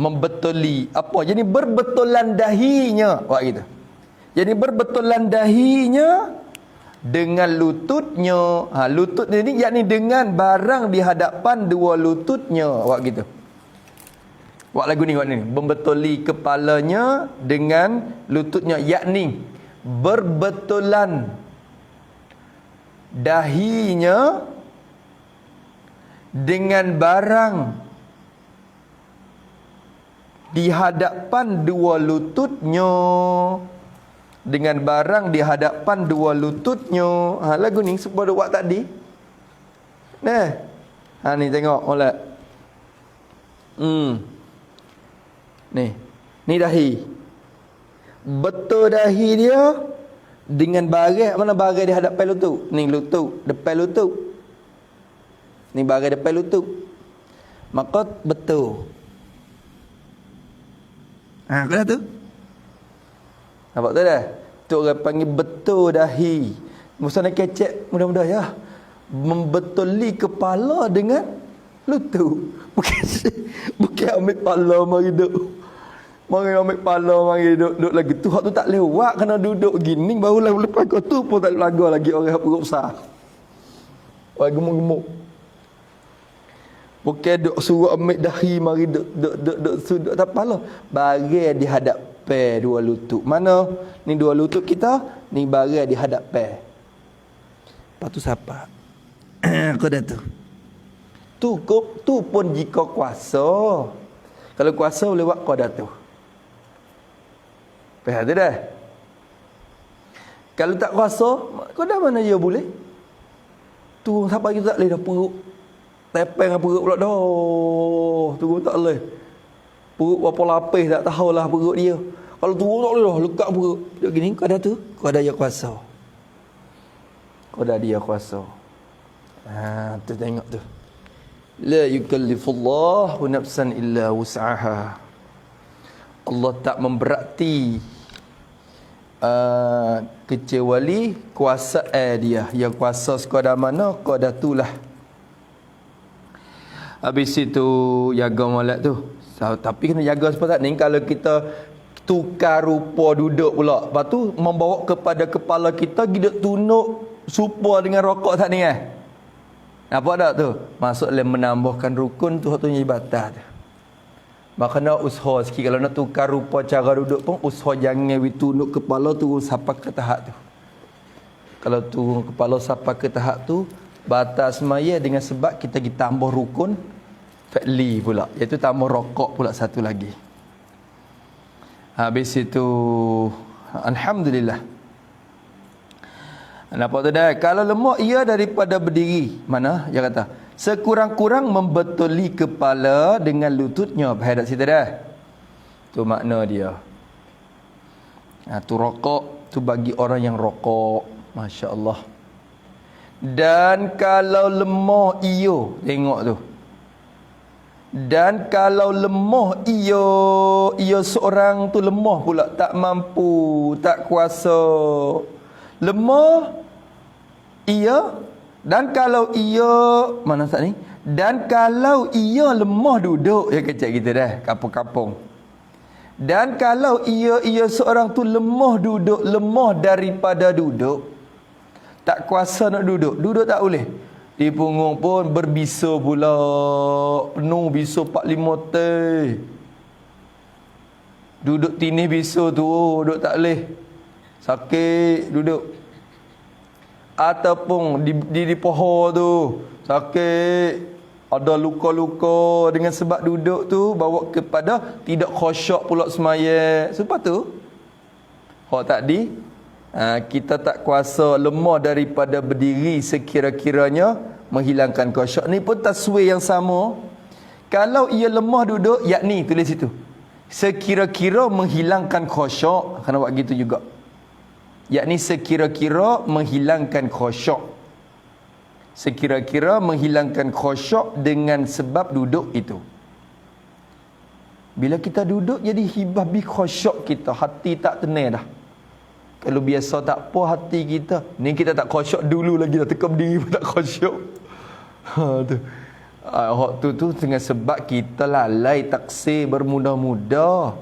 membetuli apa? Jadi berbetulan dahinya. Gitu. Jadi berbetulan dahinya dengan lututnya. Lutut ini yakni dengan barang di hadapan dua lututnya. Gitu. Lagu ni membetuli kepalanya dengan lututnya, yakni berbetulan dahinya dengan barang di hadapan dua lututnya. Dengan barang di hadapan dua lututnya. Lagu ni sebab buat tadi. Ni tengok molek. Ni dahi. Betul dahi dia dengan bagai mana bagai di hadapan lutut. Ni lutut, depan lutut. Ni bagai depan lutut. Maka betul. Kau dah tu? Nampak tu dah? Tu orang panggil betul dahi. Musa nak kecek mudah-mudah ya. Membetuli kepala dengan lutut. Bukan ambil kepala mari duduk. Mari ambil kepala mari duduk lagi tu. Hak tu tak lewat kena duduk gini barulah lepas kau tu pun tak laga lagi orang perut besar. Orang gemuk-gemuk. Bukan duk suruh ambil dahi mari duk sudut tak apalah. Bagi di hadapan dua lutut. Mana? Ni dua lutut kita, ni bagi di hadapan. Lepas tu siapa? Kau dah tu. Tu pun jika kuasa. Kalau kuasa boleh buat kau dah tu. Faham tu dah? Kalau tak kuasa, kau dah mana dia boleh? Tu siapa kita tak boleh dah perut. Tepeng dengan perut pula dah. Tu tak boleh. Perut berapa lapis tak tahulah perut dia. Kalau tu tak boleh dah lekat perut. Duk gini kau dah tu, kau dah dia kuasa. Kau dah dia kuasa. Tu tengok tu. La yukallifullahu nafsan illa wus'aha. Allah tak memberati kecuali kuasa dia. Yang kuasa sekadar mana, sekadar itulah. Habis itu jaga molek tu. Tapi kena jaga seperti ni. Kalau kita tukar rupa duduk pula, lepas tu membawa kepada kepala kita giduk tunuk serupa dengan rokok tak ni kan. Nampak tak tu? Masuk dalam menambahkan rukun tu satu ibadah tu. Maka nak usaha sikit. Kalau nak tukar rupa cara duduk pun, usaha jangan tunuk kepala turun sampai ke tahap tu. Kalau turun kepala sampai ke tahap tu, batas semaya dengan sebab kita tambah rukun fa'li pula, iaitu tambah rokok pula satu lagi. Habis itu alhamdulillah. Nampak tu dah. Kalau lemah ia daripada berdiri, mana dia kata sekurang-kurang membetuli kepala dengan lututnya. Faham tak situ dah? Tu makna dia. Tu rokok tu bagi orang yang rokok, masya-Allah. Dan kalau lemah ia, tengok tu. Dan kalau lemah ia seorang tu lemah pula, tak mampu, tak kuasa. Lemah ia, dan kalau ia mana tak ni? Dan kalau ia lemah duduk, ya kecek kita dah, kampung-kampung. Dan kalau ia seorang tu lemah duduk, lemah daripada duduk, tak kuasa nak duduk tak boleh. Di punggung pun berbisa pula, penuh bisa 4-5 teh. Duduk tinih bisa tu, duduk tak boleh. Sakit duduk. Ataupun di poho tu sakit, ada luka-luka dengan sebab duduk tu, bawa kepada tidak khusyuk pula semaya. Sebab tu hak tadi kita tak kuasa, lemah daripada berdiri sekira-kiranya menghilangkan khusyuk. Ni pun taswir yang sama. Kalau ia lemah duduk, yakni tulis itu, sekira-kira menghilangkan khusyuk, kena buat gitu juga. Yakni sekira-kira menghilangkan khusyuk. Sekira-kira menghilangkan khusyuk dengan sebab duduk itu. Bila kita duduk jadi hibah bi khusyuk kita, hati tak tenang dah. Kalau biasa tak apa hati kita, ni kita tak khusyuk dulu lagi dah, tekam diri pun tak khusyuk. Tu. Hak tu dengan sebab kita lalai taksir bermudah-mudah.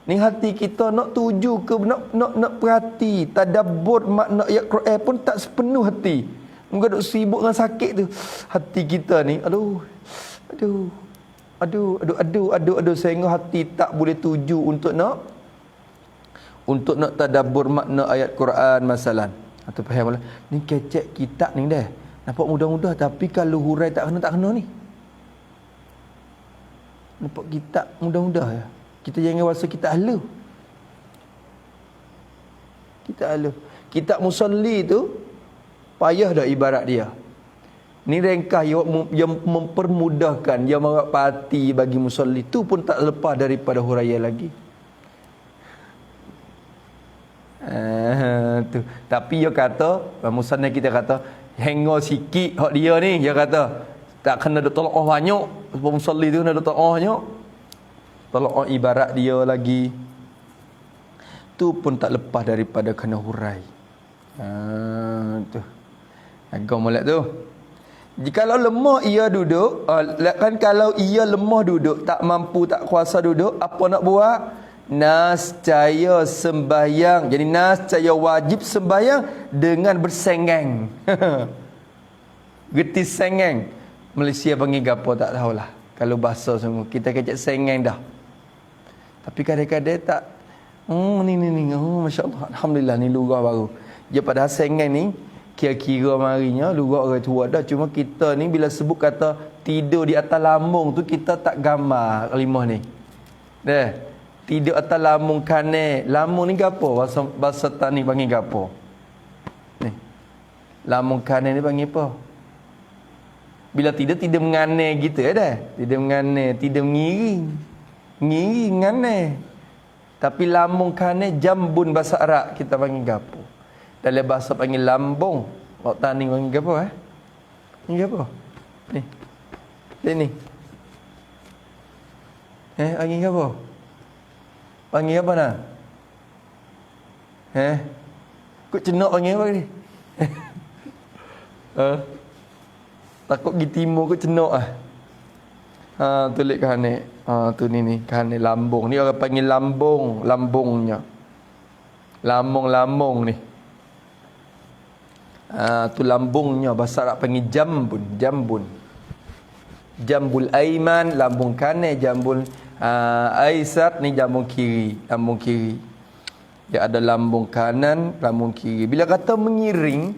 Ni hati kita nak tuju ke nak perhati, tadabbur makna ayat Quran pun tak sepenuh hati. Mungkin duk sibuk dengan sakit tu. Hati kita ni, aduh, sehingga hati tak boleh tuju untuk nak tadabbur makna ayat Quran masalah. Atau faham lah. Ni kecek kitab ni dah. Nampak mudah-mudah tapi kalau hurai tak kena ni. Nampak kitab mudah-mudah ya. Kita jangan rasa kita ahli. Kitab musalli tu payah dah ibarat dia. Ni ringkas yang mempermudahkan, yang merapati bagi musalli tu pun tak lepas daripada huraian lagi. Tu. Tapi dia kata, musannaf kita kata, hengor sikit hak dia ni, dia kata tak kena ada tolak banyak. Sebab musalli tu kena ada tolak banyak. Tolak ibarat dia lagi. Tu pun tak lepas daripada kena hurai. Tu. Agak molek tu. Jikalau lemah ia duduk, kan kalau ia lemah duduk, tak mampu, tak kuasa duduk, apa nak buat? Nascaya sembahyang. Jadi nascaya wajib sembahyang dengan bersengeng. Geti sengeng. Malaysia panggil gapo tak tahulah. Kalau bahasa semua kita kecek sengeng dah. Tapi kadang-kadang tak. Ni. Masya-Allah. Alhamdulillah ni lugah baru. Dia padahal sengeng ni kira-kira marinya lugah orang tua dah. Cuma kita ni bila sebut kata tidur di atas lambung tu kita tak gambar kalimah ni. Dah. Tidur atas lambung kanan. Lambung ni gapo? Bahasa tani panggil gapo? Ni. Lambung kanan ni panggil apa? Bila tidur menganeh gitu dah. Tidur menganeh, tidur mengiring. Ngiring menganeh. Tapi lambung kanan jambun bahasa Arab kita panggil gapo? Dalam bahasa panggil lambung. Orang tani panggil gapo Panggil gapo? Ni. Ni. Panggil gapo? Panggil apa nak? Kut cenok panggil apa ni? Takut pergi timur kut cenok ah. Tulis kahane. Tu ni kahane lambung. Ni orang panggil lambung, lambungnya. Lambung ni. Tu lambungnya, bahasa Arab panggil jambun. Jambul aiman, lambung kanan, jambul aisar ni lambung kiri. Dia ada lambung kanan, lambung kiri. Bila kata mengiring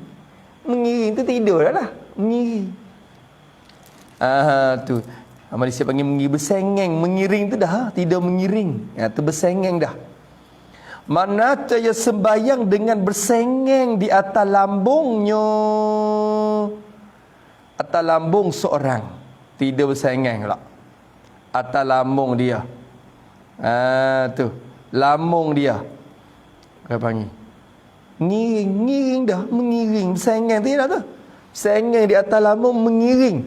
tu tidur dah lah. Mengiring. Tu. Malaysia panggil mengiring, bersengeng. Mengiring tu dah, tidur mengiring. Tu bersengeng dah. Mana caya sembayang dengan bersengeng di atas lambungnya. Atas lambung seorang. Tidur bersengeng pula. Atas lambung dia. Tu. Lambung dia. Kau panggil. Ngiring dah. Mengiring. Bersengeng tidak tu. Bersengeng di atas lambung mengiring.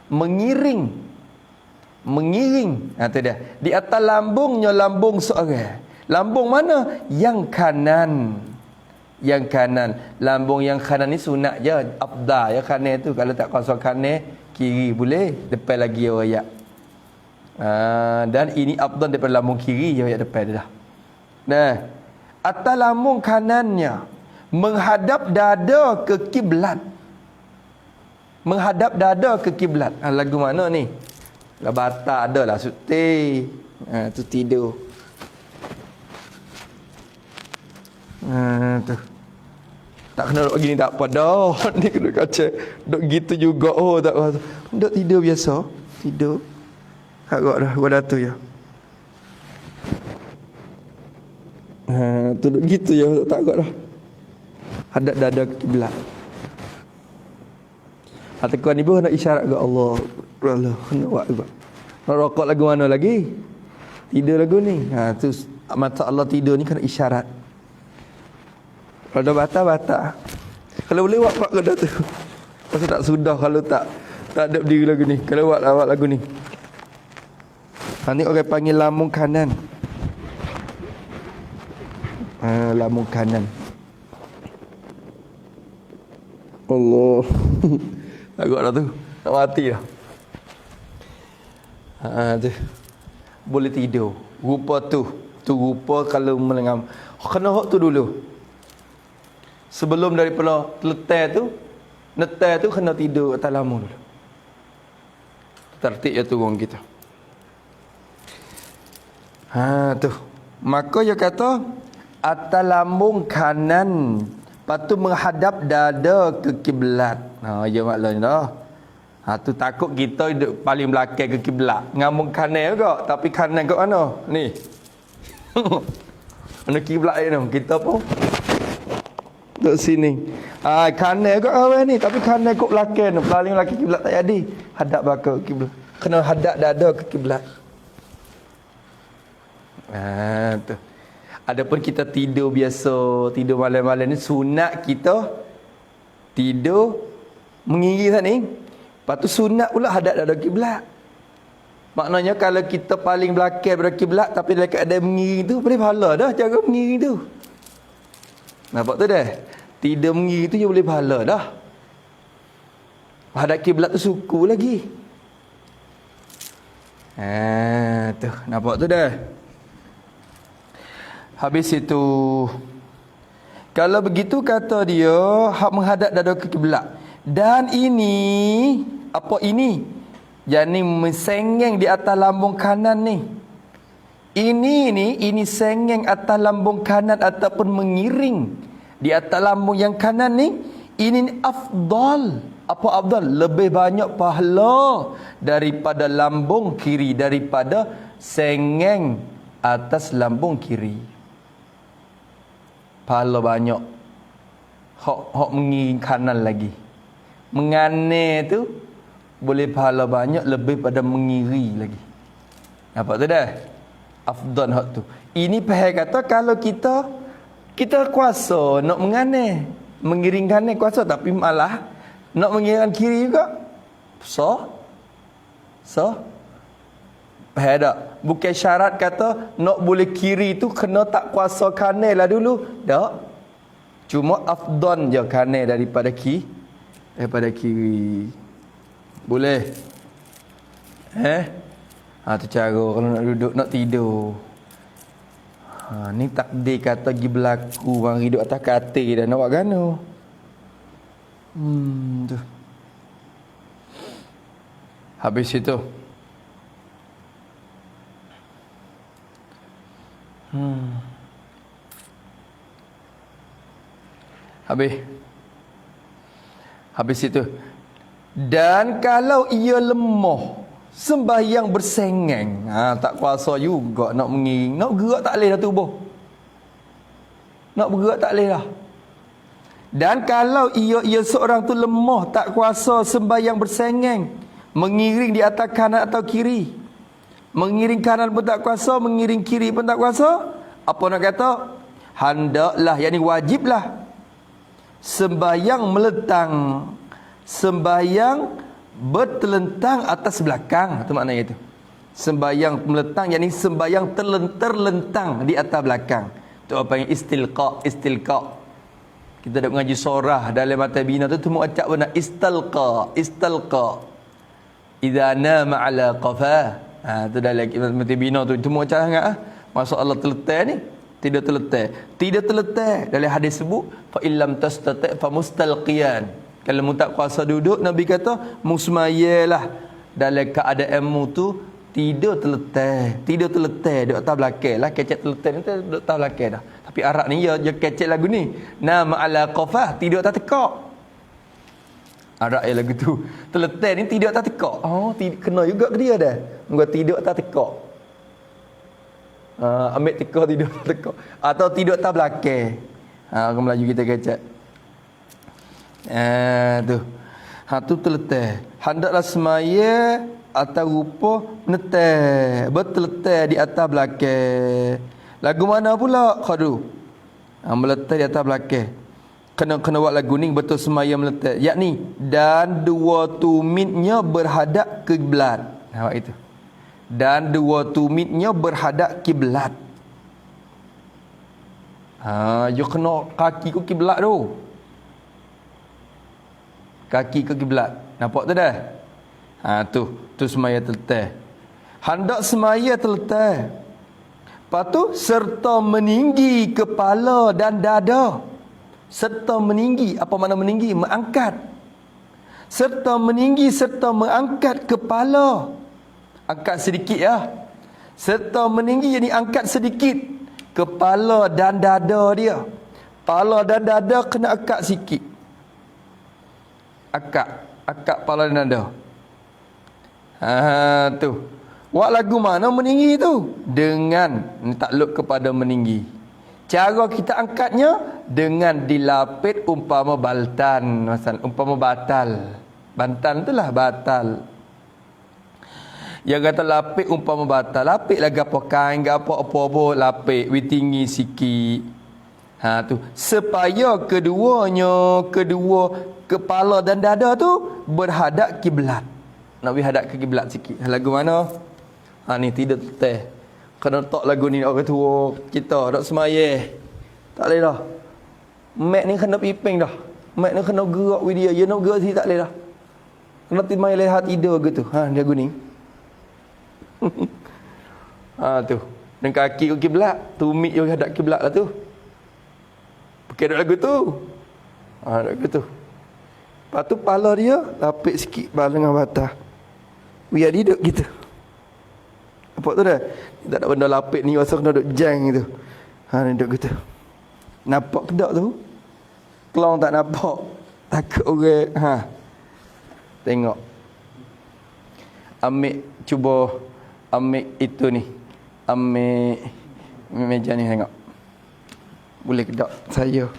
Mengiring. Tu dia. Di atas lambungnya lambung seorang. Lambung mana? Yang kanan. Lambung yang kanan ni sunat je. Afdal ya kanan tu. Kalau tak kosong kanan, kiri boleh. Depan lagi ayat. Dan ini afdal daripada lambung kiri je ayat depan dah. Nah, atas lambung kanannya menghadap dada ke kiblat. Menghadap dada ke kiblat. Lagu mana ni? Lah Batak ada lah Suti. Tu tidur. Tu. Tak kena duk gini tak apa dah. Ni kena kaca. Duk gitu juga. Oh tak apa. Duk tidur biasa. Tidur. Agak dah gua dah tu ya. Tu duk gitu ya, tak agak dah. Hadap dada kiblat. Atakuan ibu nak isyarat ke Allah. Allah nak buat juga. Nak rokok lagu mana lagi? Tidur lagu ni. Tu mata Allah tidur ni kena isyarat. Kalau dah batal. Kalau boleh buat ke dah tu. Pasal tak sudah kalau tak ada berdiri lagu ni. Kalau buat lagu ni. Ni orang panggil lambung kanan. Lambung kanan. Allah. Agak dah tu. Tak mati dah. Tu. Boleh tidur. Rupa tu. Tu rupa kalau melengam. Kena hak tu dulu. Sebelum daripada netai tu kena tidur atas lambung dulu. Tertib ya turun kita. Tu. Maka dia kata atas lambung kanan patut menghadap dada ke kiblat. Ya maknanya dah. Tu takut kita duduk paling belakang ke kiblat. Ngambung kanan juga, tapi kanan kat mana? Ni. Mana kiblat ni? Kita pun duduk sini. Kanan kat orang ni, tapi kanan kat belakang. Paling belakang kiblat tak jadi. Hadap belakang kiblat. Kena hadap dada ke kiblat. Tu. Adapun kita tidur biasa, tidur malam-malam ni sunat kita tidur mengiring sana ni. Lepas tu sunat pula hadap dada kiblat. Maknanya kalau kita paling belakang daripada kiblat tapi dekat ada mengiring tu, boleh pahala dah cara mengiring tu. Nampak tu dah? Tidur mengiring tu je boleh pahala dah. Hadap kiblat tu suku lagi. Tu nampak tu dah? Habis itu, kalau begitu kata dia, hak menghadap dada ke kiblat. Dan ini, apa ini? Yang sengeng di atas lambung kanan ni. Ini sengeng atas lambung kanan ataupun mengiring di atas lambung yang kanan ni. Ini afdal. Apa afdal? Lebih banyak pahala daripada lambung kiri, daripada sengeng atas lambung kiri. Pahala banyak. Hak mengiring kanan lagi. Mengane tu boleh pahala banyak lebih pada mengiri lagi. Nampak tu dah? Afdal hak tu. Ini pahal kata kalau kita kuasa nak mengane, mengiring kanan kuasa, tapi malah nak mengiring kiri juga. So Faham tak? Bukan syarat kata nak boleh kiri tu kena tak kuasa kanan lah dulu. Tak. Cuma afdal je kanan daripada kiri. Boleh? Tu cara kalau nak duduk, nak tidur. Ni takdir kata pergi berlaku orang hidup atas katil dah nak buat gano. Tu. Habis itu. Habis itu. Dan kalau ia lemah, sembahyang bersengeng, tak kuasa juga nak mengiring, nak gerak tak boleh dah tubuh. Nak bergerak tak boleh dah. Dan kalau ia seorang tu lemah, tak kuasa sembahyang bersengeng, mengiring di atas kanan atau kiri. Mengiring kanan pun tak kuasa, mengiring kiri pun tak kuasa. Apa nak kata? Hendaklah, yakni wajiblah sembahyang melentang, sembahyang bertelentang atas belakang. Itu maknanya itu. Sembahyang melentang, yakni sembahyang terlentang di atas belakang. Itu apa yang istilqa. Kita dah mengaji surah dalam mata bina tu semua acak benar istalqa. Idza nama ala qafa. Tu dalam mata bina tu semua acak sangat Masya-Allah terletak ni. Tidak terletak dalam hadis sebut fa illam tastati' fa mustalqiyan. Kalau mu tak kuasa duduk, Nabi kata musmayalah dalam keadaanmu tu tidak terletak duduk atas belakang lah. Kecek terletak ni duduk atas belakang dah. Tapi Arab ni dia kecek lagu ni nama ala qafah, tidak atas tekak. Arab lagu tu terletak ni tidak atas tekak. Kena juga ke dia dah. Gua tidak atas tekak. Ambil tekak tidak atas tekak atau tidak atas belakang. Orang Melayu kita kecek. Tu terletak. Hendaklah semaya atau rupa berterletak di atas belakang. Lagu mana pula khadu? Meletak di atas belakang. Kena buat lagu ni betul semaya meletak. Yakni dan dua tumitnya berhadap ke kiblat. Itu. Dan dua tumitnya berhadap kiblat. You kena kaki ke kiblat tu. Kaki ke kiblat. Nampak tu dah? Tu semaya terletak. Hendak semaya terletak. Lepas tu serta meninggi kepala dan dada. Serta meninggi, apa makna meninggi? Mengangkat. Serta meninggi serta mengangkat kepala. Angkat sedikit ya. Serta meninggi jadi angkat sedikit kepala dan dada dia. Kepala dan dada kena angkat sikit. Angkat kepala dan dada. Tu. Buat lagu mana meninggi tu? Dengan takluk kepada meninggi. Cara kita angkatnya dengan dilapit umpama baltan, umpama batal. Bantan itulah batal. Yang kata lapik umpama batal, lapik lagi apa kain, apa lapik, tinggi sikit. Tu supaya kedua kepala dan dada tu berhadap kiblat. Nak hadap ke kiblat sikit. Lagu mana? Ni tidak teteh. Kena tak lagu ni orang tua kita tak semaya. Tak boleh dah. Mat ni kena piping dah. Mat ni kena gerak with dia. Nak gerak sini tak boleh dah. Kena timai lehat tidur gitu. Lagu ni. Tu. Dan kaki ke kiblat, tumit je hadap kiblat lah tu. Pakai lagu tu. Lagu tu. Lepas tu kepala dia lapik sikit dengan batah. Biar dia duduk gitu. Apa tu dah? Tak ada benda lapik ni rasa kena duduk jang gitu. Duduk gitu. Nampak kedak tu? Kelong tak nampak. Takut orang. Tengok. Cuba ambil itu ni. Ambil meja ni tengok. Boleh kedak saya.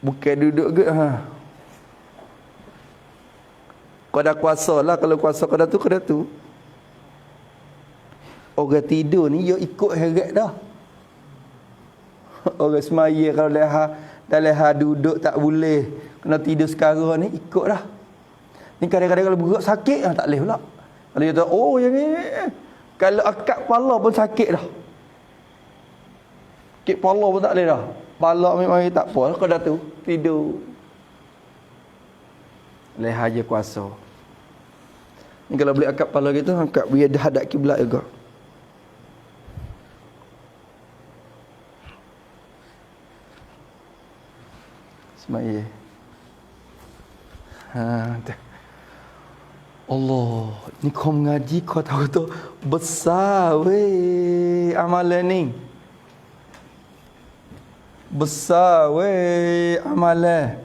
Bukan duduk ke? Kau dah kuasa lah. Kalau kuasa kau dah tu. Orang tidur ni dia ikut heret dah. Orang semaya kalau dah duduk tak boleh. Kena tidur sekarang ni ikut dah. Ni kadang-kadang kalau bergerak sakit tak boleh pula. Kalau dia tahu, oh yang ni. Kalau akak kepala pun sakit dah. Sakit kepala pun tak boleh dah. Kepala memang tak apa. Kau dah tu tidur. Lehaja kuasa. Ni kalau boleh akak kepala gitu, akak biar dah hadap kiblat juga. Semaya. Allah, ni kau mengaji kau tahu tu besar weh amalan ni. Besar weh amalan.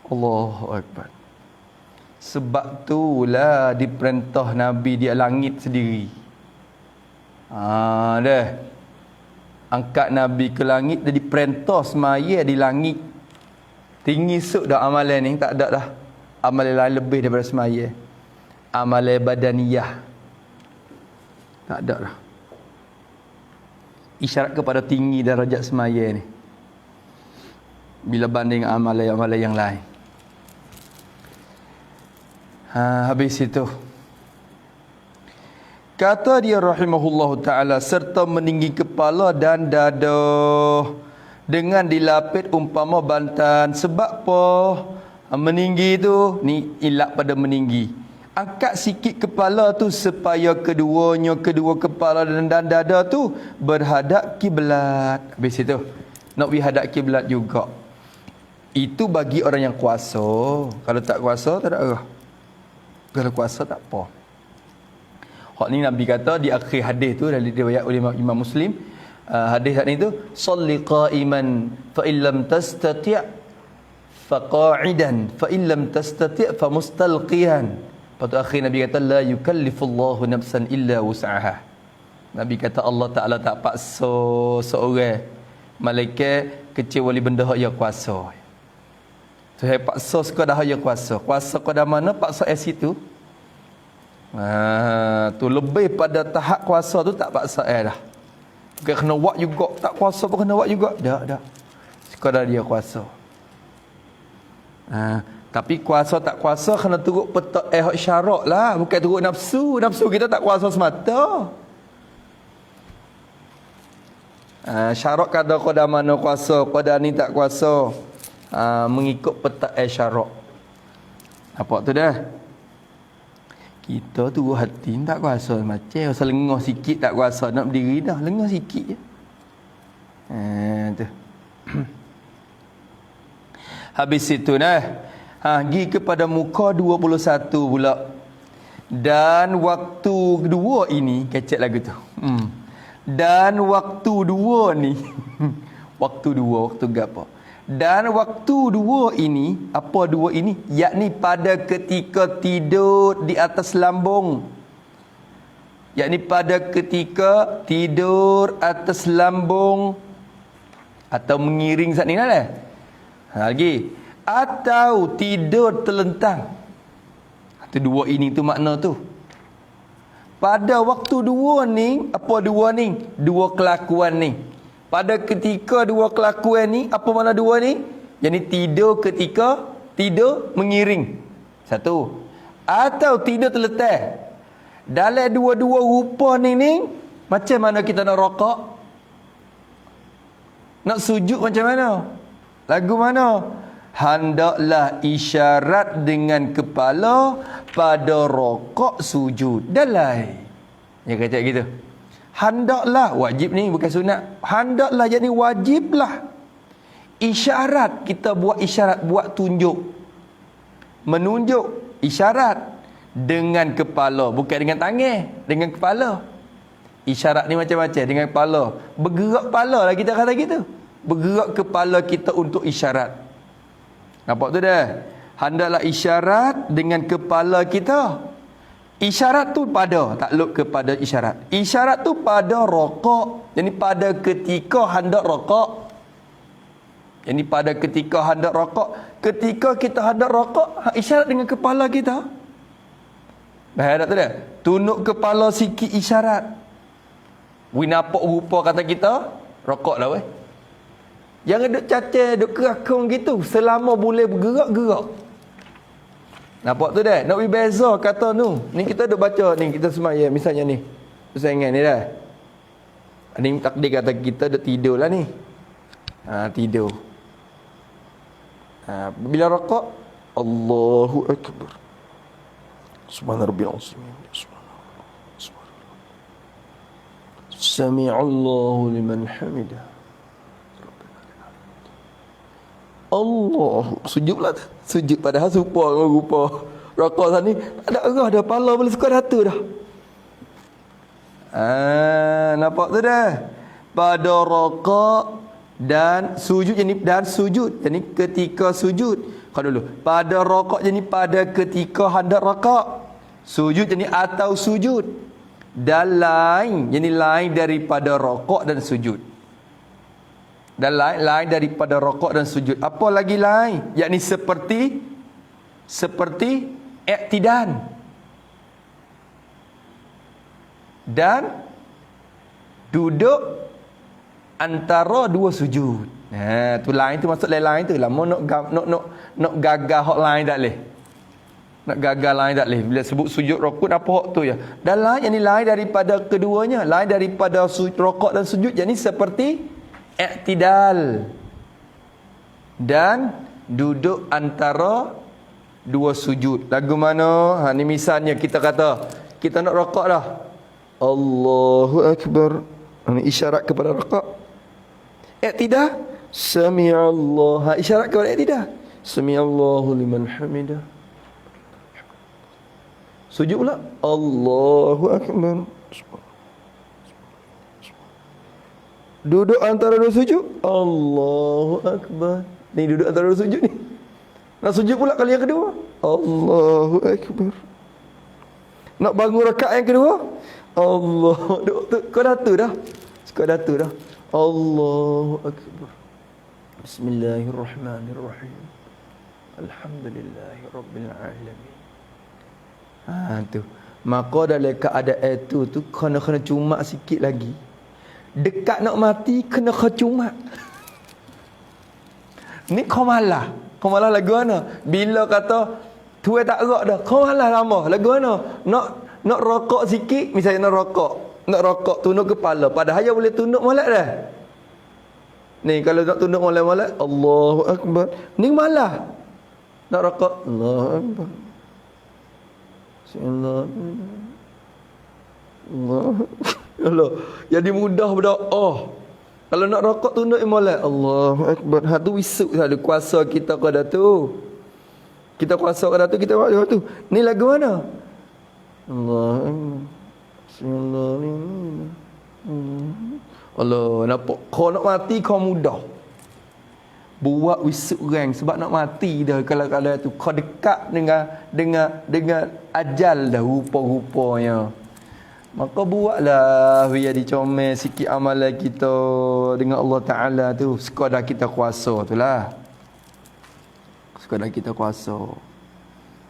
Allahu Akbar. Sebab itulah diperintah Nabi di langit sendiri. Dah. Angkat Nabi ke langit dia diperintah semaya di langit. Tinggi suk dah amalan ni, tak ada dah. Amalan lain lebih daripada semaya. Amalan badaniyah. Tak ada dah. Isyarat kepada tinggi darjat semaya ni. Bila banding amalan-amalan yang lain. Habis itu. Kata dia rahimahullahu ta'ala, serta meninggi kepala dan dada dengan dilapit umpama bantan. Sebab apa? Meninggi tu, ni ilak pada meninggi. Angkat sikit kepala tu supaya kedua kepala dan dada tu berhadap kiblat. Habis itu, nak pergi hadap kiblat juga. Itu bagi orang yang kuasa. Kalau tak kuasa, tak ada arah. Kalau kuasa, tak apa. Hak ni Nabi kata di akhir hadis tu dari riwayat oleh Imam Muslim, hadis ni tu salli qa'iman fa illam tastati' fa qa'idan fa illam tastati' fa mustalqiyan. Pada akhir Nabi kata la yukallifullahu nafsan illa wus'aha. Nabi kata Allah Taala tak paksa seorang malaikat kecuali benda hak yang kuasa. Saya paksa sekadar hak yang kuasa. Kuasa pada mana paksa situ. Tu lebih pada tahap kuasa tu tak paksa dah. Bukan kena buat juga, tak kuasa pun kena buat juga. Dak. Sekadar dia kuasa. Tapi kuasa tak kuasa kena turut peta hak syarak lah, bukan turut nafsu. Nafsu kita tak kuasa semata. Syarak kadar mana kuasa, kadar ni tak kuasa. Mengikut peta syarak. Apa tu dah? Kita tu hati tak kuasa macam asal lengah sikit tak kuasa nak berdiri dah, lengah sikit je. Tu. Habis itu dah. Pergi kepada muka 21 pula. Dan waktu kedua ini, kecek lagu tu. Dan waktu dua ni. waktu gapo? Dan waktu dua ini, apa dua ini? Yakni pada ketika tidur di atas lambung. Yakni pada ketika tidur atas lambung. Atau mengiring saat ni lah. Lagi. Atau tidur terlentang. Itu dua ini tu makna tu. Pada waktu dua ni, apa dua ni? Dua kelakuan ni. Pada ketika dua kelakuan ni, apa makna dua ni? Jadi tidur ketika tidur mengiring. Satu. Atau tidur terletak. Dalam dua-dua rupa ni macam mana kita nak rokok? Nak sujud macam mana? Lagu mana? Hendaklah isyarat dengan kepala pada rokok sujud. Dalai. Dia kata gitu. Hendaklah, wajib ni bukan sunat. Hendaklah jadi wajiblah. Isyarat, kita buat isyarat, buat tunjuk. Menunjuk, isyarat. Dengan kepala, bukan dengan tangan. Dengan kepala. Isyarat ni macam-macam, dengan kepala. Bergerak kepala lah kita kata gitu. Bergerak kepala kita untuk isyarat. Nampak tu dah? Hendaklah isyarat dengan kepala kita. Isyarat tu pada, takluk kepada isyarat. Isyarat tu pada rokok. Jadi pada ketika hendak rokok. Jadi pada ketika hendak rokok. Ketika kita hendak rokok, isyarat dengan kepala kita. Baik tu dah? Tunduk kepala sikit isyarat. Nampak rupa kata kita, rokok lah weh. Jangan duk cacah, duk kerakung gitu. Selama boleh bergerak-gerak. Nampak tu dah? Nak beza kata tu. Ni kita duk baca ni, kita semaya misalnya ni. Persaingan ni dah. Ni takdir kata kita duk tidur lah ni. Tidur. Bila rokok, Allahu Akbar. Subhana rabbiyal azim. Sami'allahu liman hamidah. Allah. Sujud pula tu. Sujud padahal serupa dengan rupa rokok sana ni. Tak ada arah dah. Pala boleh suka datu dah. Nampak tu dah. Pada rokok dan sujud jadi dan sujud. Jadi ketika sujud. Kau dulu. Pada rokok jadi pada ketika hendak rokok. Sujud jadi atau sujud. Dan lain. Jadi lain daripada rokok dan sujud. Dan lain daripada rokok dan sujud. Apa lagi lain? Yakni seperti i'tidan. Dan duduk antara dua sujud. Tu lain tu maksud lain tu. Lama nak gagal hak lain tak leh. Nak gagal lain tak leh. Bila sebut sujud rukun apa hak tu ya. Dan lain yang lain daripada keduanya, lain daripada rokok dan sujud, yakni seperti i'tidal dan duduk antara dua sujud. Lagu mana? Ni misalnya kita kata kita nak rokok dah. Allahu Akbar. Ini isyarat kepada rokok. I'tidal, sami'allah. Isyarat kepada i'tidal. Sami'allahu liman hamidah. Sujud pula. Allahu Akbar. Duduk antara dua sujud. Allahu Akbar. Ni duduk antara dua sujud ni. Nak sujud pula kali yang kedua. Allahu Akbar. Nak bangun rakaat yang kedua. Allah. Kau dah tu dah. Kau dah tu dah. Allahu Akbar. Bismillahirrahmanirrahim. Alhamdulillahi Rabbil Alamin. Tu. Maka dalam keadaan itu tu kena cuma sikit lagi. Dekat nak mati kena kecumat. Ni kau malah lagu mana? Bila kata tuai tak gerak dah, kau malah lama lagu mana? Nak rokok sikit, misalnya nak rokok tunduk kepala, padahal dia boleh tunduk molek dah. Ni kalau nak tunduk molek-molek, Allahu Akbar. Ni malah nak rokok, Allahu Akbar. Allah. Jadi mudah berdoa. Kalau nak rokok tunduk molek, Allahu Akbar. Tu wisuk ada kuasa kita pada tu. Kita kuasa pada tu, kita buat tu. Ni lagu mana? Allahu Akbar. Bismillahirrahmanirrahim. Allah, nampak kau nak mati kau mudah. Buat wisuk orang sebab nak mati dah kalau tu kau dekat dengan ajal dah rupa-rupanya. Maka buatlah biar dicomel sikit amalan kita dengan Allah Ta'ala tu. Sekadar kita kuasa tu lah. Sekadar kita kuasa.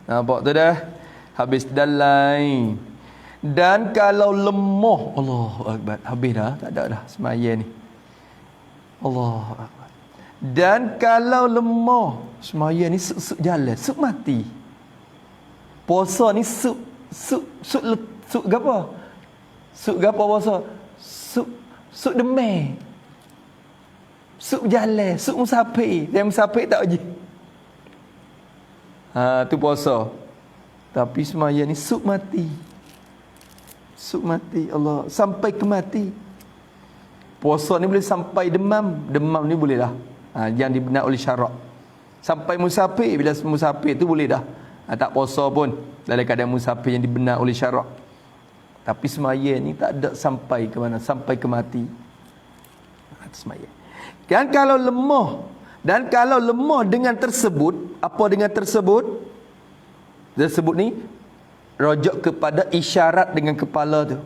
Nampak tu dah? Habis dan lain. Dan kalau lemah, Allahu Akbar. Habis dah? Tak ada dah semaya ni. Allahu Akbar. Dan kalau lemah, semaya ni suk jalan, suk mati. Puasa ni suk apa? Suk gapo puasa? Suk demai. Suk jalan, suk musafir. Yang musafir tak uji. Tu puasa. Tapi semaya ni suk mati. Suk mati Allah sampai ke mati. Puasa ni boleh sampai demam. Demam ni boleh dah. Yang dibenar oleh syarak. Sampai musafir, bila musafir tu boleh dah. Tak puasa pun dalam keadaan musafir yang dibenar oleh syarak. Tapi semaya ni tak ada sampai ke mana, sampai ke mati. Semaya. Dan kalau lemah dengan tersebut, apa dengan tersebut? Tersebut ni rujuk kepada isyarat dengan kepala tu.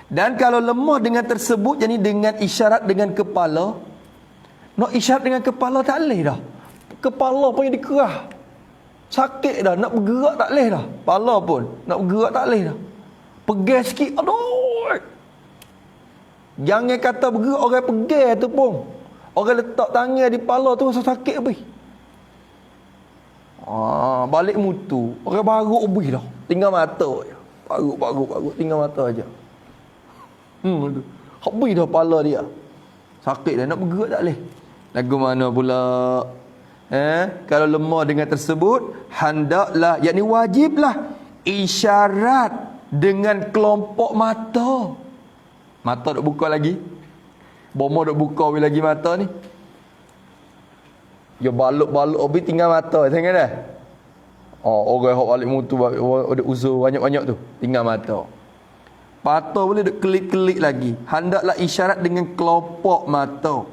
Dan kalau lemah dengan tersebut, jadi dengan isyarat dengan kepala. Nak isyarat dengan kepala tak boleh dah. Kepala pun yang dikerah. Sakit dah, nak bergerak tak boleh dah. Kepala pun nak bergerak tak boleh dah. Pegang sikit, aduh. Jangan kata bergerak orang pegang tu pun. Orang letak tangan di kepala tu rasa sakit habis. Balik mutu. Orang baru habis dah. Tinggal mata je. Baru tinggal mata aja. Habis dah kepala dia. Sakit dah, nak bergerak tak boleh. Lagu mana pula? Kalau lemah dengan tersebut, hendaklah, yakni wajiblah isyarat dengan kelompok mata. Mata duk buka lagi. Bomo duk buka lagi mata ni. Dia baluk-baluk habis tinggal mata. Tengok dah. Orang hok balik mutu ada uzur banyak-banyak tu, tinggal mata. Mata boleh duk kelip-kelip lagi. Hendaklah isyarat dengan kelompok mata.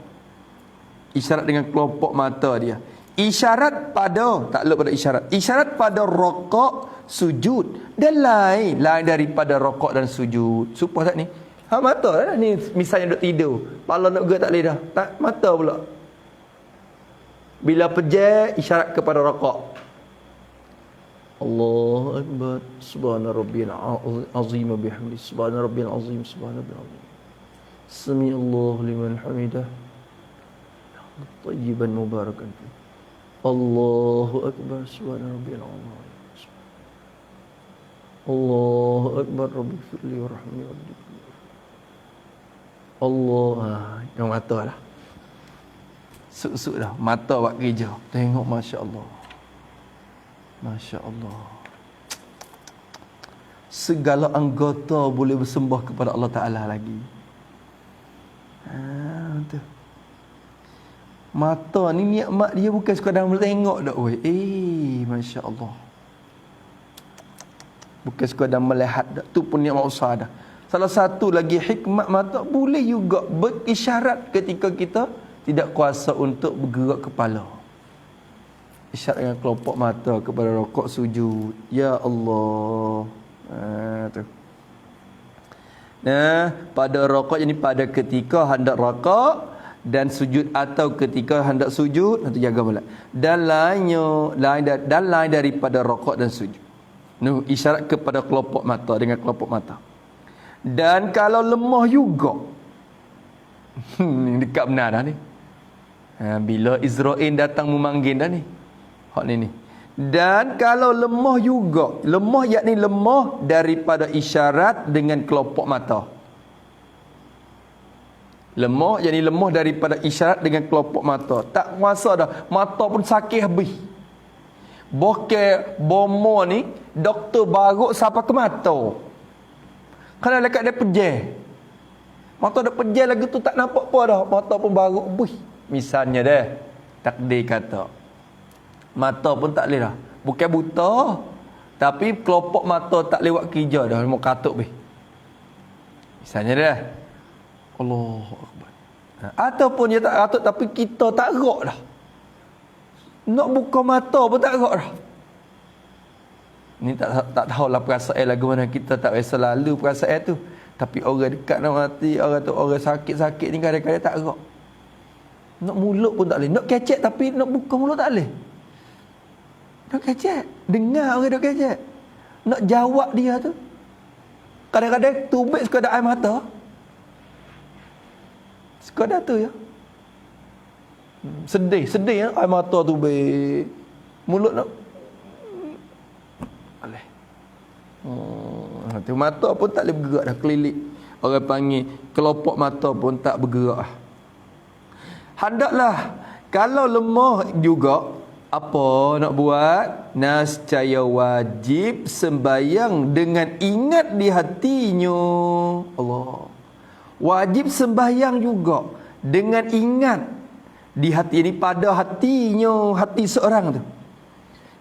Isyarat dengan kelompok mata dia. Isyarat pada, tak lupa pada isyarat. Isyarat pada rokok, sujud. Dan lain daripada rokok dan sujud. Supaya tak ni? Mata lah ni. Misalnya duduk tidur. Kepala nak gerak tak boleh dah. Tak, mata pula. Bila pejam, isyarat kepada rokok. Allahu Akbar. Subhana rabbiyal azim bihamdi. Subhana rabbiyal azim. Subhana rabbiyal azim. Sami Allahu liman hamidah. Tayyiban mubarakan. Allahu Akbar. Subhana rabbiyal azim. Allahu Akbar. Rabbi firli warhamni warhamni. Allah. Yang mata lah. Suk-suk dah. Mata buat kerja. Tengok Masya Allah. Masya Allah. Segala anggota boleh bersembah kepada Allah Ta'ala lagi. Tu. Mata ni nikmat dia bukan sekadar tengok dak weh. Masya Allah. Bukan sekadar melihat dak. Tu pun nikmat besar dah. Salah satu lagi hikmat mata, boleh juga berisyarat ketika kita tidak kuasa untuk bergerak kepala. Isyarat dengan kelompok mata kepada rokok sujud. Ya Allah. Tu. Pada rokok, ini pada ketika hendak rokok dan sujud atau ketika hendak sujud, nanti jaga pula. Dan lain daripada rokok dan sujud. Isyarat kepada kelompok mata dengan kelompok mata. Dan kalau lemah juga. Dekat benar dah ni. Bila Israel datang memanggil dah ni. Hak ni. Dan kalau lemah juga. Lemah yakni lemah daripada isyarat dengan kelompok mata. Lemah yakni lemah daripada isyarat dengan kelompok mata. Tak kuasa dah. Mata pun sakit habis. Bokeh bomo ni doktor baruk sampai ke mata. Kalau dekat dia pejam. Mata dah pejam lagi tu tak nampak apa dah. Mata pun baruk habis. Misalnya dah, takdir kata mata pun tak boleh dah. Bukan buta, tapi kelompok mata tak lewat kerja dah. Mau katuk beh. Misalnya dah, Allahu Akbar. Ataupun dia tak katuk tapi kita tak gerak dah. Nak buka mata pun tak gerak dah. Ni tak tahulah perasaan lagu mana, kita tak biasa lalu perasaan tu. Tapi orang dekat nak mati, orang tu orang sakit-sakit ni kadang-kadang tak gerak. Nak mulut pun tak boleh. Nak kecek tapi nak buka mulut tak boleh. Nak kecek. Dengar orang nak kecek. Nak jawab dia tu. Kadang-kadang tubik sekadar air mata. Sekadar tu ya. Sedih ya. Air mata tubik. Mulut nak. Boleh. Tu mata pun tak boleh bergerak dah. Kelilik. Orang panggil kelompok mata pun tak bergerak dah. Hendaklah kalau lemah juga apa nak buat? Nascaya wajib sembahyang dengan ingat di hatinya. Allah. Wajib sembahyang juga dengan ingat di hati ini, pada hatinya, hati seorang tu.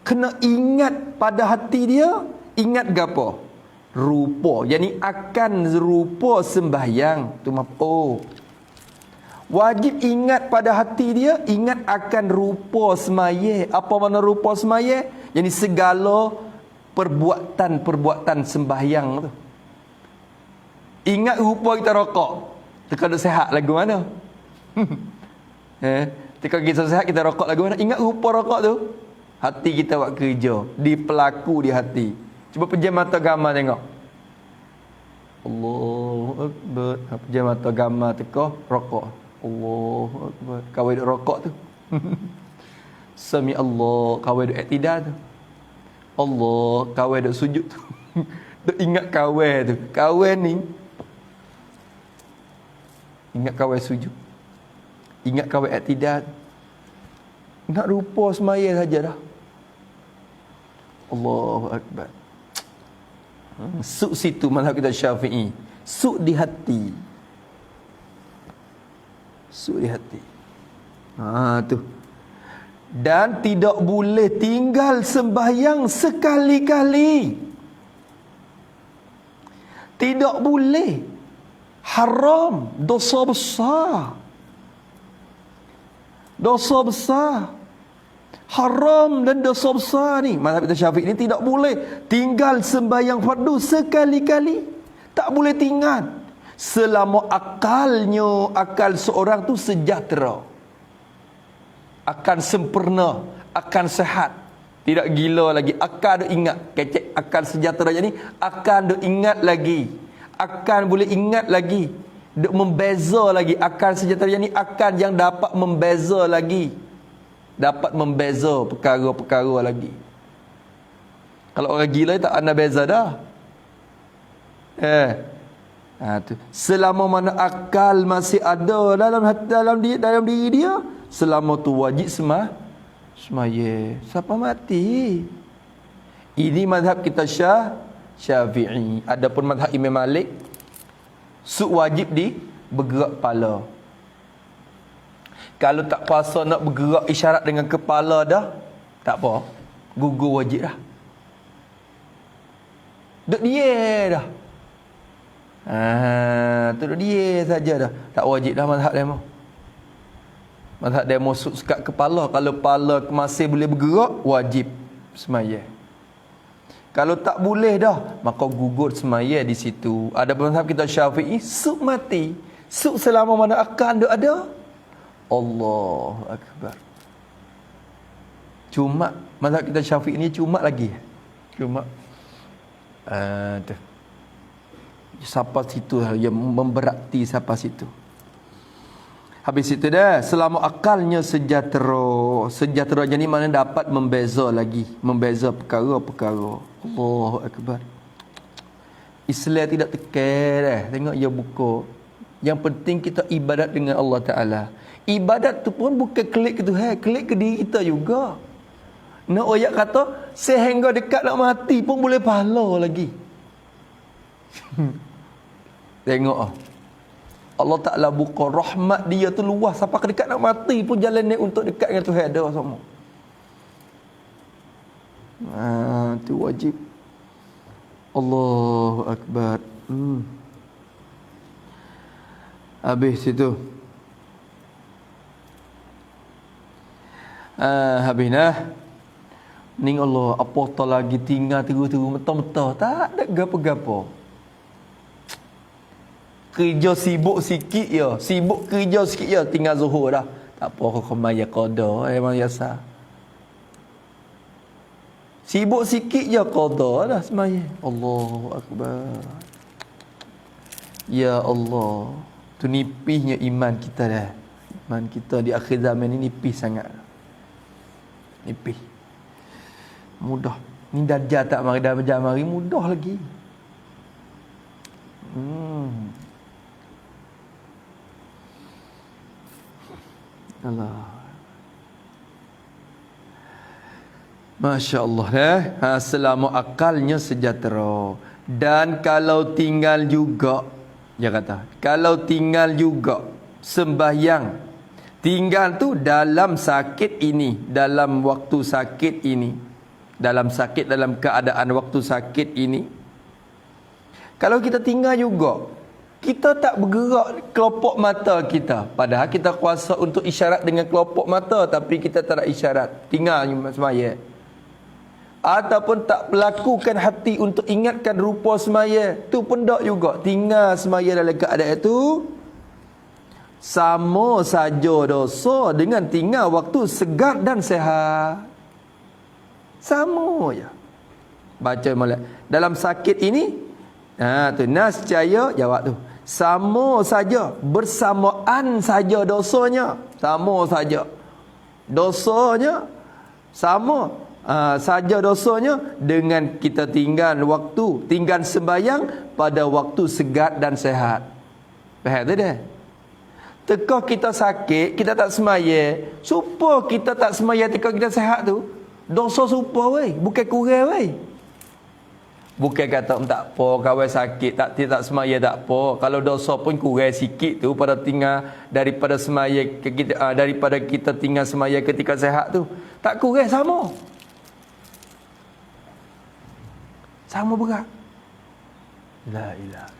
Kena ingat pada hati dia, ingat gapo? Rupa. Yani akan rupa sembahyang tu wajib ingat pada hati dia, ingat akan rupa semaya. Apa makna rupa semaya? Yang segala perbuatan sembahyang tu. Ingat rupa kita rokok. Teka duk sihat lagu mana? Teka kita sihat kita rokok lagu mana? Ingat rupa rokok tu. Hati kita buat kerja, dipelaku di hati. Cuba pejam mata gambar tengok. Allahu Akbar. Pejam mata gambar teka rokok. Allahu akbar. Kawan duk rokok tu. Sami Allah, kawan duk iktidal tu. Allah, kawan duk sujud tu. Duk ingat kawan tu. Kawan ni ingat kawan sujud. Ingat kawan iktidal. Nak rupa semaya saja dah. Allahu akbar. Suk situ mazhab kita Syafi'i. Suk di hati. Suk di hati. Tu. Dan tidak boleh tinggal sembahyang sekali-kali. Tidak boleh. Haram. Dosa besar. Dosa besar. Haram dan dosa besar ni. Mazhab kita Syafi'i ni tidak boleh tinggal sembahyang fardu sekali-kali. Tak boleh tinggal. Selama akal seorang tu sejahtera. Akan sempurna. Akan sehat. Tidak gila lagi. Akan duk ingat. Kecek akal sejahtera ni. Akan duk ingat lagi. Akan boleh ingat lagi. Duk membeza lagi. Akan sejahtera ni akan yang dapat membeza lagi. Dapat membeza perkara-perkara lagi. Kalau orang gila tak anda beza dah. Tu. Selama mana akal masih ada dalam diri dia, selama tu wajib semaya. Siapa mati? Ini mazhab kita Syafi'i. Adapun mazhab Imam Malik, suk wajib bergerak kepala. Kalau tak puasa nak bergerak isyarat dengan kepala dah, tak apa. Gugur wajib dah. Duduk dia dah. Duduk dia saja dah. Tak wajib dah mazhab demo. Mazhab demo sekat kepala. Kalau kepala masih boleh bergerak, wajib semaya. Kalau tak boleh dah, maka gugur semaya di situ. Ada mazhab kita Syafi'i, suk mati. Suk selama mana akan ada. Allahu akbar. Cuma mazhab kita Syafi'i ni cuma lagi. Cuma tu. Siapa situ yang memberati siapa situ. Habis itu dah, selama akalnya sejahtera. Sejahteranya ni mana dapat membeza lagi, membeza perkara-perkara. Allahu akbar. Islam tidak tekan dah. Tengok dia buka. Yang penting kita ibadat dengan Allah Taala. Ibadat tu pun bukan klik ke Tuhan, klik ke diri kita juga. Nak ayat kata sehingga dekat nak mati pun boleh pahala lagi. Tengok Allah Ta'ala buka rahmat dia tu luas. Sampai ke dekat nak mati pun jalan ni untuk dekat dengan Tuhan ada semua. Tu wajib. Allahu akbar. Habis itu. Habis nah. Ning Allah apa tak lagi tinggal terus-terus mentah-mentah. Tak ada gapo-gapo. Kerja sibuk sikit ya. Sibuk kerja sikit ya. Tinggal zuhur dah. Tak apa kemaya qada. Memang biasa. Sibuk sikit je qada dah semaya. Allahu akbar. Ya Allah. Tu nipisnya iman kita dah. Iman kita di akhir zaman ni nipis sangat. Nipis. Mudah. Ni dajjal tak mari dah mari mudah lagi. Allah. Masya Allah selama akalnya sejahtera. Dan kalau tinggal juga, dia kata, kalau tinggal juga sembahyang, tinggal tu dalam sakit ini, dalam waktu sakit ini, dalam sakit, dalam keadaan waktu sakit ini, kalau kita tinggal juga, kita tak bergerak kelopak mata kita. Padahal kita kuasa untuk isyarat dengan kelopak mata, tapi kita tak ada isyarat. Tinggal semaya. Ataupun tak melakukan hati untuk ingatkan rupa semaya. Tu pun tak juga. Tinggal semaya dalam keadaan itu. Sama saja dosa dengan tinggal waktu segar dan sehat. Sama je. Baca molek. Dalam sakit ini, tu nascaya jawab tu. Sama saja, bersamaan saja dosanya. Sama saja. Dosanya sama saja dosanya dengan kita tinggal waktu, tinggal sembahyang pada waktu segat dan sehat. Faham tak dah? Teka kita sakit, kita tak semaya, supaya kita tak semaya teka kita sehat tu, dosa supaya weh, bukan kurang weh. Bukan kata tak apa, kawan sakit tak semaya tak apa. Kalau dosa pun kurang sikit tu pada tinggal daripada semaya kita, daripada kita tinggal semaya ketika sehat tu. Tak kurang, sama. Sama berat. La ilaha.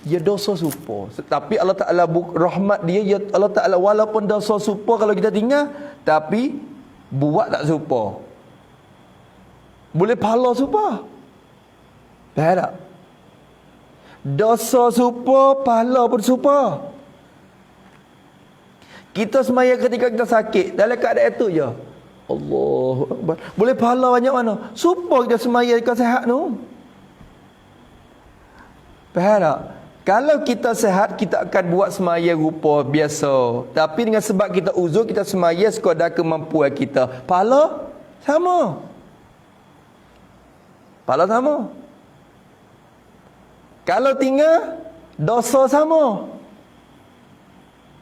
Ya dosa supa. Tapi Allah Ta'ala rahmat dia, ya Allah Ta'ala walaupun dosa supa kalau kita tinggal, tapi buat tak supa. Boleh pahala supa. Faham tak? Dosa supa, pahala pun supa. Kita semaya ketika kita sakit, dalam keadaan itu je. Allahu Akbar. Boleh pahala banyak mana? Supa kita semaya ketika sehat tu. Faham tak? Kalau kita sehat, kita akan buat semaya rupa biasa. Tapi dengan sebab kita uzur, kita semaya sekadar kemampuan kita. Pahala sama. Pahala sama. Kalau tinggal, dosa sama.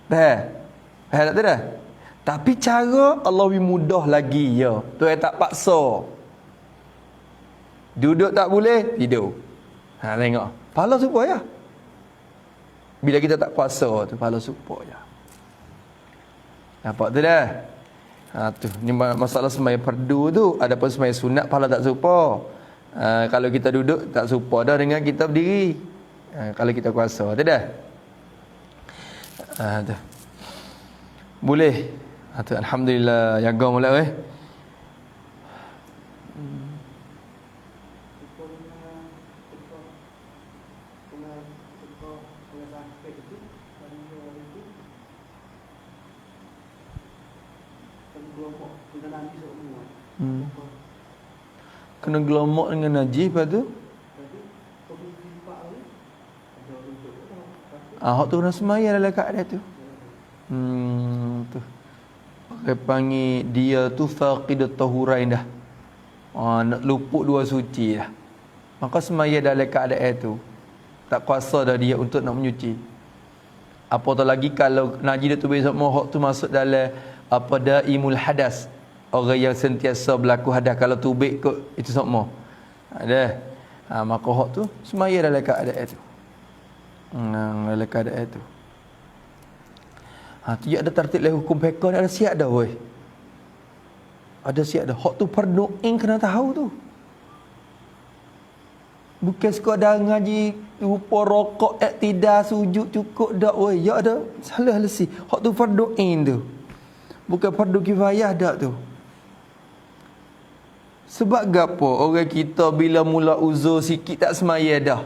Faham tak dah? Tapi cara Allah lebih mudah lagi ya. Tuhan tak paksa. Duduk tak boleh, tidur. Tengok. Pahala supaya. Bila kita tak puasa tu, pahala supaya. Nampak tu dah? Tu ni masalah sembahyang fardu tu. Adapun sembahyang sunat pahala tak serupa. Kalau kita duduk tak serupa dah dengan kita berdiri. Kalau kita kuasa, tu dah. Tu. Boleh. Tu alhamdulillah jaga mula weh. Kena gelomok dengan najis lepas tu. Hak tu kena semaya dalam keadaan tu. Tu. Pakai panggil dia tu faqidat tahurain dah. Nak luput dua suci dah. Maka semaya dalam keadaan tu. Tak kuasa dah dia untuk nak menyuci. Apatah lagi kalau najis dia tu besok hak tu masuk dalam apa daimul hadas. Orang yang sentiasa berlaku hadas, kalau tubik kot itu semua. Ada. Maka hak tu semaya dalam keadaan tu. Dalam keadaan tu. Tu ada tertib lain hukum fiqh ni, ada siap dah weh. Ada siap dah. Hak tu fardu ain kena tahu tu. Bukan sekadar ngaji rupa rokok iktidal sujud cukup dak weh. Ya ada salah lesi. Hak tu fardu ain tu. Bukan fardu kifayah dak tu. Sebab gapo orang kita bila mula uzur sikit tak semaya dah.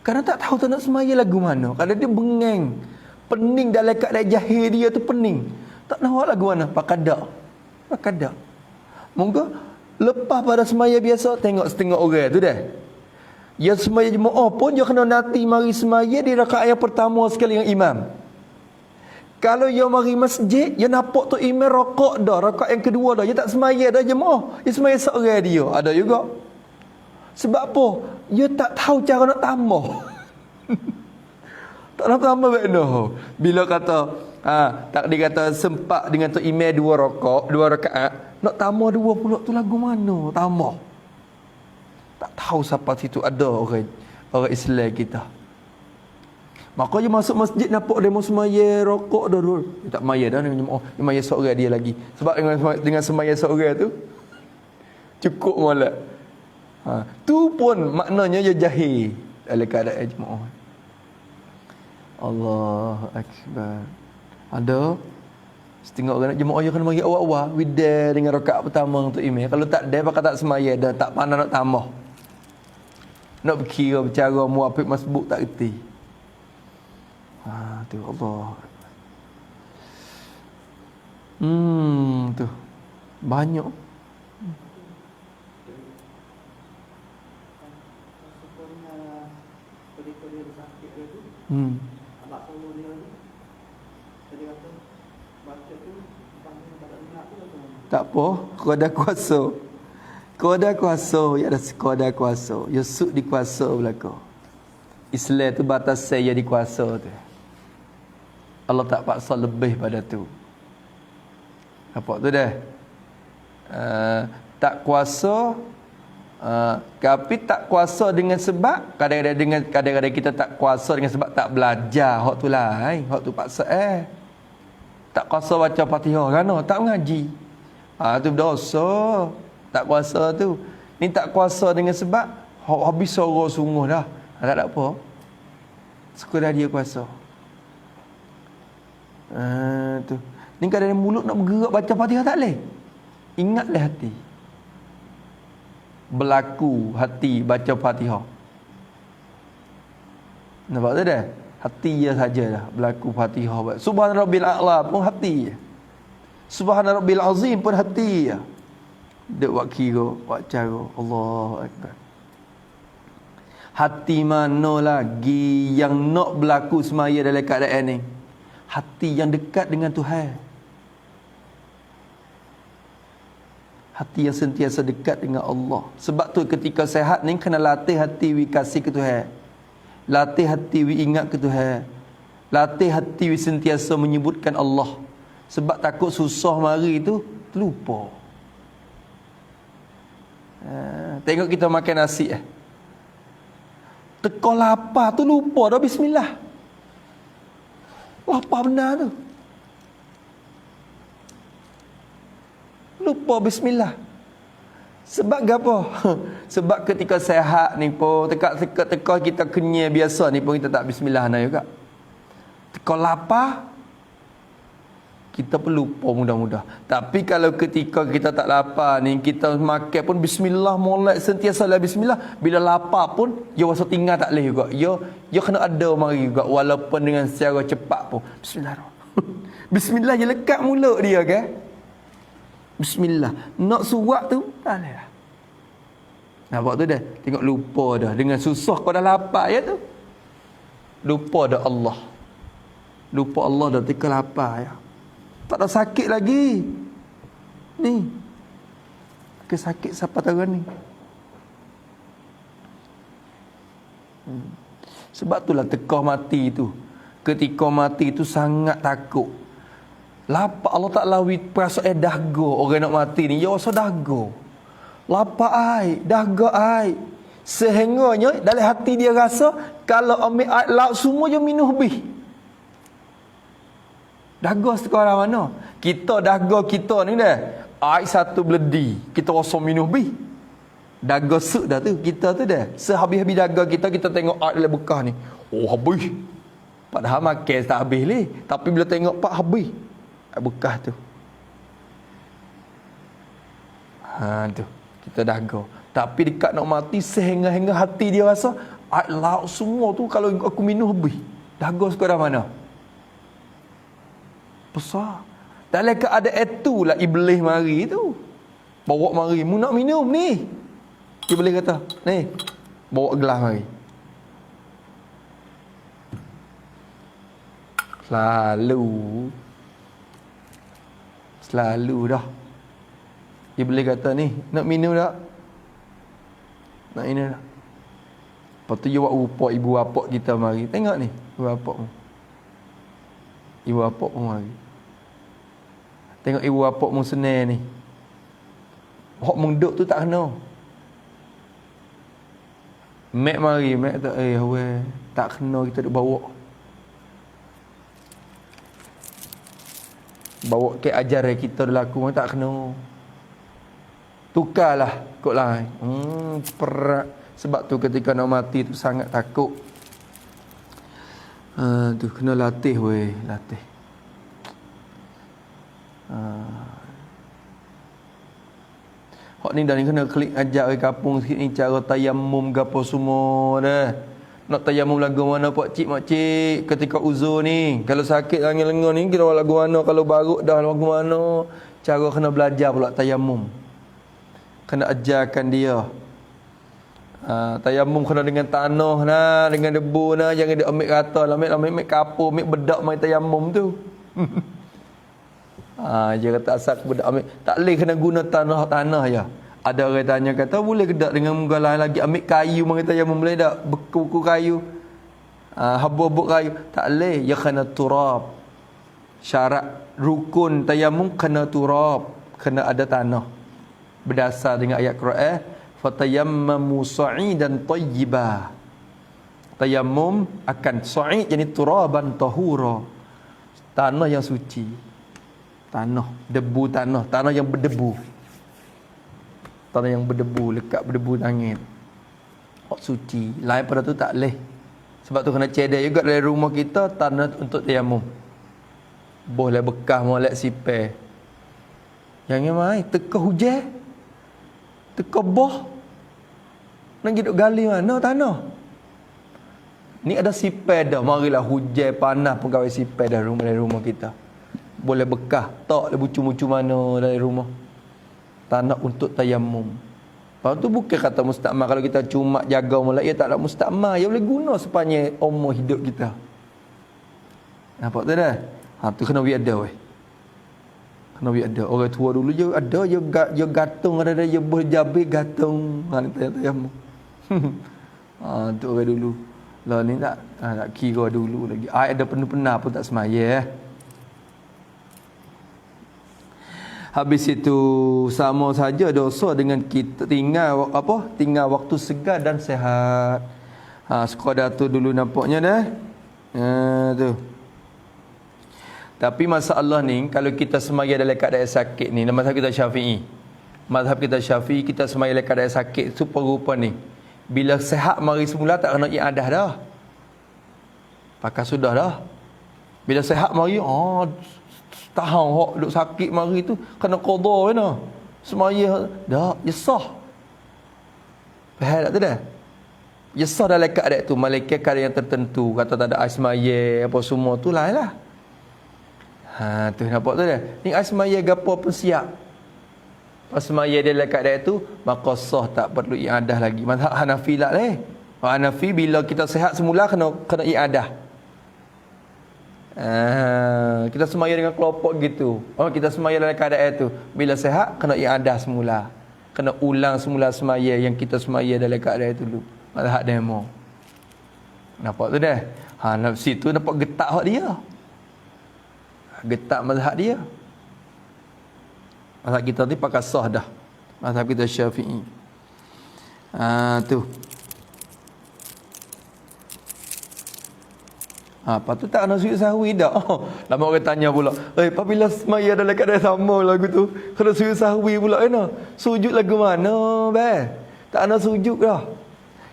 Kerana tak tahu tak nak semaya lagu mana. Kalau dia bengeng, pening dalam keadaan jahil dia tu pening. Tak tahu lagu mana, pakadak. Pakadak. Moga lepas pada semaya biasa tengok setengah orang tu dah. Ya semaya jemaah pun dia kena nanti mari semaya di rakaat yang pertama sekali dengan imam. Kalau dia mari masjid, dia nampak tu imam rokok dah, rakaat yang kedua dah, dia tak semaya dah jemaah. Dia semaya seorang dia. Ada juga. Sebab apa? Dia tak tahu cara nak tambah. Tak nak tambah makna. Bila kata tak dikata sempat dengan tu imam dua rakaat, nak tambah dua pula tu lagu mana? Tambah. Tak tahu siapa situ ada orang Islam kita. Maka dia masuk masjid nampak demo semaya rokok dah dulu. Dia tak maya dah dengan jemaah. Dia maya seorang dia lagi. Sebab dengan semaya seorang tu cukup molek. Tu pun maknanya dia jahil dalam keadaan jemaah. Allahu akbar. Ada setengah orang nak jemaah dia kena mari awal-awal widar dengan rakaat pertama untuk imam. Kalau tak ada pakai tak semaya dah, tak pandai nak tambah. Nak berkira bercara muafiq masbuk tak reti. Tu Allah. Tu. Banyak. Hmm. Tak apa, kau ada kuasa. Kau ada kuasa, ya ada kau ada kuasa. Ya suk di kuasa belaka. Islam tu batas saya di kuasa tu. Allah tak paksa lebih pada tu. Apa tu dah? Tak kuasa, tapi tak kuasa dengan sebab kadang-kadang kita tak kuasa dengan sebab tak belajar. Hak tu lain, hak tu paksa tak kuasa baca Fatihah kan? Tak mengaji. Tu berdosa. Tak kuasa tu. Ni tak kuasa dengan sebab habis sorok sungguh dah. Tak ada apa. Sekadar dia kuasa. Tu. Ni kadang mulut nak bergerak baca Fatihah tak boleh. Ingatlah hati. Berlaku hati baca Fatihah. Nampak tak dah? Hati je saja dah berlaku Fatihah. Subhana rabbil a'la pun hati je. Subhana rabbil azim pun hati je. Dek buat kira, buat cara. Allahu akbar. Hati mana lagi yang nak berlaku semaya dalam keadaan ni? Hati yang dekat dengan Tuhan. Hati yang sentiasa dekat dengan Allah. Sebab tu ketika sehat ni kena latih hati we kasih ke Tuhan. Latih hati we ingat ke Tuhan. Latih hati we sentiasa menyebutkan Allah. Sebab takut susah mari tu terlupa. Tengok kita makan nasi teka lapar tu lupa dah bismillah. Lapar benar tu. Lupa bismillah. Sebab apa? Sebab ketika sehat ni pun teka kita kenyal biasa ni pun kita tak bismillah nak juga. Teka lapar kita perlu lupa mudah-mudah. Tapi kalau ketika kita tak lapar ni, kita makan pun bismillah, molek sentiasa lah bismillah. Bila lapar pun, dia rasa tinggal tak boleh juga. Dia kena ada mari juga walaupun dengan secara cepat pun. Bismillahirrahmanirrahim. Bismillah je lekat mulut dia kan. Bismillah. Nak suap tu, tak boleh lah. Nampak tu dah. Tengok lupa dah. Dengan susah kau dah lapar ya tu. Lupa dah Allah. Lupa Allah dah tika lapar ya. Tak ada sakit lagi. Ni. Kesakit siapa tahu ni. Sebab itulah tekah mati tu. Ketika mati tu sangat takut. Lapar Allah tak lawi perasaan dahaga orang nak mati ni. Ya rasa dahaga. Lapar ai, dahaga ai. Sehingganya dalam hati dia rasa kalau ambil air laut semua je minum habis. Dahaga sekarang mana? Kita dahaga kita ni dah. Air satu beledi. Kita rasa minum habis. Dahaga suk dah tu. Kita tu dah. Sehabis-habis dahaga kita tengok air dalam bekas ni. Oh habis. Padahal makan tak habis ni. Tapi bila tengok pak habis. Air bekas tu. Tu. Kita dahaga. Tapi dekat nak mati sehingga hati dia rasa air laut semua tu kalau aku minum habis. Dahaga sekarang mana? Besar. Dalam keadaan itulah iblis mari tu. Bawa mari, mu nak minum ni. Iblis kata, ni, bawa gelas mari. Selalu dah. Iblis kata ni, nak minum tak? Nak minum tak? Lepas tu dia buat rupa ibu bapa kita mari. Tengok ni, ibu bapa mu. Ibu bapa mu mari. Tengok ibu bapa mu senang ni. Hak menduk tu tak kena. Mek mari, mek kata, weh, tak kena kita duk bawa. Bawa ke ajaran kita berlaku tak kena. Tukarlah kot lain. Perak. Sebab tu ketika nak mati tu sangat takut. Tu kena latih weh, latih. Hak ni dah ni kena klik ajak ke kampung sikit ni cara tayammum gapo semua dah. Nak tayammum lagu mana pak cik mak cik ketika uzur ni. Kalau sakit angin lengan ni kira lagu mana, kalau baruk dah lagu mana. Cara kena belajar pula tayammum. Kena ajarkan dia. Tayamum kena dengan tanah nah, dengan debu nah, jangan dia ambil rata, ambil kapur, ambil bedak mai tayamum tu. Dia kata asal bedak ambil, tak boleh kena guna tanah ya. Ada orang tanya kata boleh ke tak dengan menggalah lagi ambil kayu mai tayamum boleh tak? Beku kayu. Habuk kayu tak boleh, ya kena turab. Syarat rukun tayamum kena turab, kena ada tanah. Berdasar dengan ayat Quran, fatayammamu sa'idan tayyiba. Tayammum akan sa'id jadi turaban tahura. Tanah yang suci. Tanah yang berdebu. Tanah yang berdebu, lekat berdebu langit. Suci. Lain pada tu tak boleh. Sebab tu kena cedek juga dari rumah kita tanah untuk tayammum. Boleh bekas molek sipeh. Jangan mai teka hujan. Teka boh. Nak hidup gali mana tanah? Ni ada sipeh dah. Marilah hujan panas pun kawai sipeh dah dari rumah kita. Boleh bekas. Tak boleh bucu-bucu mana dari rumah. Tanah untuk tayammum. Lepas tu bukan kata mustakmal. Kalau kita cuma jaga molek, ya tak ada mustakmal. Ya boleh guna sepanjang umur hidup kita. Nampak tu dah? Tu kena ada weh. Kena ada. Orang tua dulu je ada je gantung ada je berjabik gantung tayammum. Tu orang dulu. Lah ni tak kira dulu lagi. Ada penuh-penuh pun tak semaya. Habis itu sama saja dosa dengan kita tinggal waktu segar dan sehat. Sekadar tu dulu nampaknya dah. Tu. Tapi masalah ni kalau kita semaya dalam keadaan sakit ni, mazhab kita Syafi'i. Mazhab kita Syafi'i kita semaya dalam keadaan sakit tu rupa ni. Bila sehat mari semula tak kena iadah dah. Pakai sudah dah. Bila sehat mari tahan hok duk sakit mari tu kena qada kena. Semaya dah ya sah. Faham tak tu dah? Ya sah dalam keadaan tu malaikat keadaan yang tertentu kata tak ada asmaya apa semua tu lain lah. Tu nampak tu dah. Ni asmaya gapo pun siap. Asmaya dia dalam keadaan tu maka sah tak perlu iadah lagi. Mazhab Hanafi lah Hanafi bila kita sehat semula kena iadah. Kita semaya dengan kelompok gitu. Kita semaya dalam keadaan tu bila sehat kena iadah semula. Kena ulang semula semaya yang kita semaya dalam keadaan tu dulu. Mazhab demo. Nampak tu dah. Situ nampak getak hak dia. Getak mazhab dia. Mazhab kita ni pakai sah dah. Mazhab kita Syafi'i. Tu. Lepas tu tak nak sujud sahwi dah. Lama orang tanya pula. Apabila semaya dalam keadaan sama lagu tu. Kena sujud sahwi pula kena. Sujud lagu mana? Tak nak sujud dah.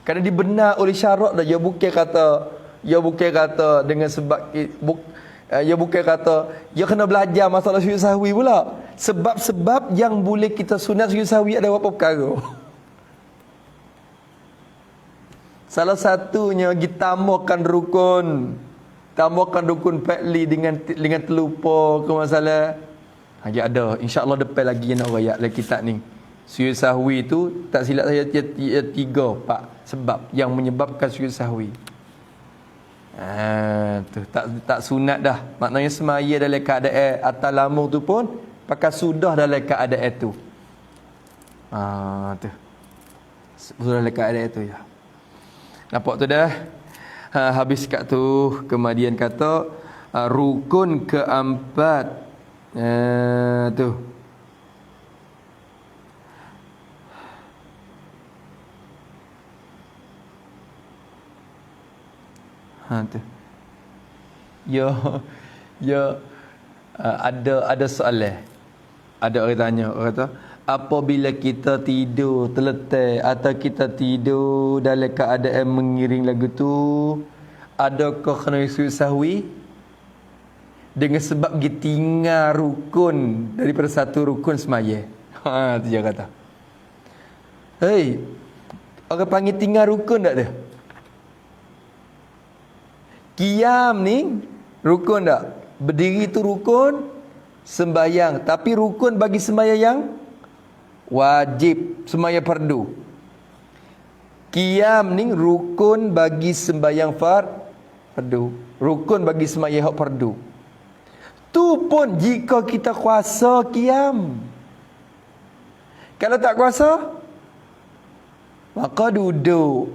Kerana dibenar oleh syarat dah. Dia bukan kata dengan sebab dia bukan kata dia kena belajar masalah sujud sahwi pula. Sebab-sebab yang boleh kita sunat sujud sahwi ada beberapa perkara. Salah satunya ditambahkan rukun. Tambahkan rukun fa'li dengan terlupa ke masalah. Dia ada. InsyaAllah depan lagi yang nak rakyat dalam kitab ni. Sujud sahwi tu tak silap saya 3-4 sebab yang menyebabkan sujud sahwi. Tu tak sunat dah. Maknanya semaya dalam keadaan atas lambung tu pun pakai sudah dalam keadaan tu. Tu. Sudah dalam keadaan tu ya. Nampak tu dah. Habis kat tu kemudian kata rukun keempat. Tu. Tu. Ada soalan. Ada orang tanya, orang kata, apabila kita tidur terletak atau kita tidur dalam keadaan mengiring lagu tu, adakah kena sujud sahwi? Dengan sebab kita tinggal rukun daripada satu rukun semaya. Tu dia kata. Orang panggil tinggal rukun tak dia? Qiyam ni rukun tak? Berdiri tu rukun, sembahyang. Tapi rukun bagi sembahyang yang wajib, sembahyang fardu. Qiyam ni rukun bagi sembahyang fardu. Rukun bagi sembahyang fardu. Tu pun jika kita kuasa qiyam. Kalau tak kuasa, maka duduk.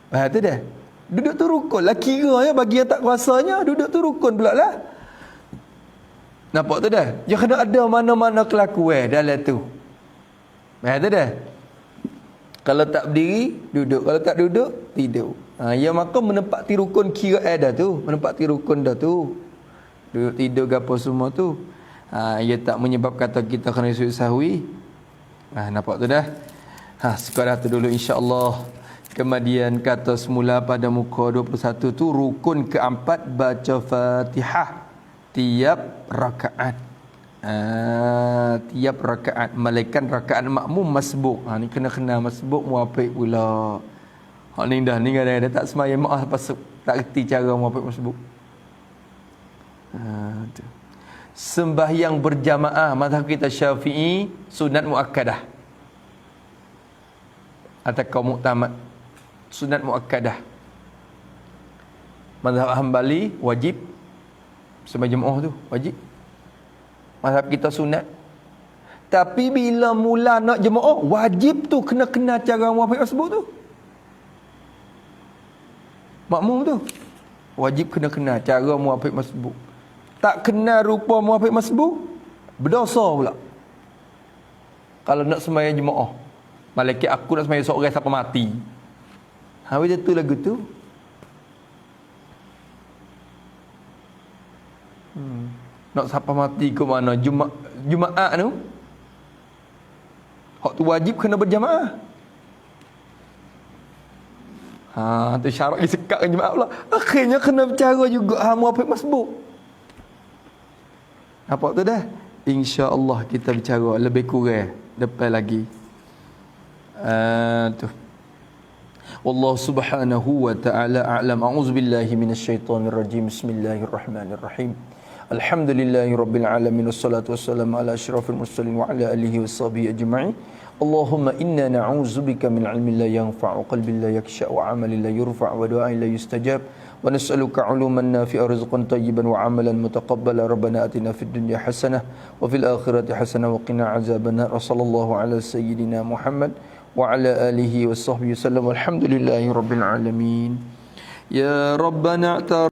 Tu dah. Duduk tu rukun lah. Kira bagi yang tak kuasanya, duduk tu rukun pula lah. Nampak tu dah? Dia kena ada mana-mana kelakuan dalam tu. Tu dah. Kalau tak berdiri, duduk. Kalau tak duduk, tidur. Ya maka menempati rukun kira dah tu. Menempati rukun dah tu. Duduk tidur ke apa semua tu. Ia tak menyebab kata kita kena sujud sahwi. Nampak tu dah? Sekarang tu dulu insya-Allah. Kemudian kata semula pada muka 21 tu rukun keempat baca Fatihah tiap rakaat. Tiap rakaat malaikat rakaat makmum masbuk. Ni kena masbuk muafiq pula. Ni dah ni ada tak sembahyang maaf pasal tak reti cara muafiq masbuk. Tu. Sembahyang berjamaah mazhab kita Syafi'i sunat muakkadah. Atau kaum muktamad sunat muakkadah. Mazhab Hambali wajib sembahyang jemaah tu wajib. Mazhab kita sunat. Tapi bila mula nak jemaah wajib tu kena cara muafiq tersebut tu. Makmum tu wajib kena cara muafiq masbuk. Tak kenal rupa muafiq masbuk berdosa pula. Kalau nak sembahyang jemaah, malaikat aku nak sembahyang seorang sampai mati. Macam tu lagu tu. Nak sampai mati ke mana? Jumaat tu. Hak tu wajib kena berjamaah. Tu syarat disekatkan jemaah pula. Akhirnya kena bercara juga muafiq masbuk. Nampak tu dah? InsyaAllah kita bercara lebih kurang depan lagi. Tu. Wallahu subhanahu wa ta'ala a'lam. A'udzubillahi minasyaitonirrajim. Bismillahirrahmanirrahim. Alhamdulillahi rabbil alamin wassalatu wassalamu ala asyrafil mursalin wa ala alihi washabihi ajma'in. Allahumma inna na'udzubika min ilmin la yanfa'u qalbin la yakhsha wa 'amalin la yurfa' wa du'ain la yustajab wa nas'aluka 'uluman nafi'a rizqan tayyiban wa 'amalan mutaqabbala. Rabbana atina fid dunya hasanah wa fil akhirati hasanah wa qina 'adzabannar. Sallallahu ala sayyidina Muhammad wa ala alihi washabbihi wasallam. Walhamdulillahi rabbil alamin. Ya Rabbana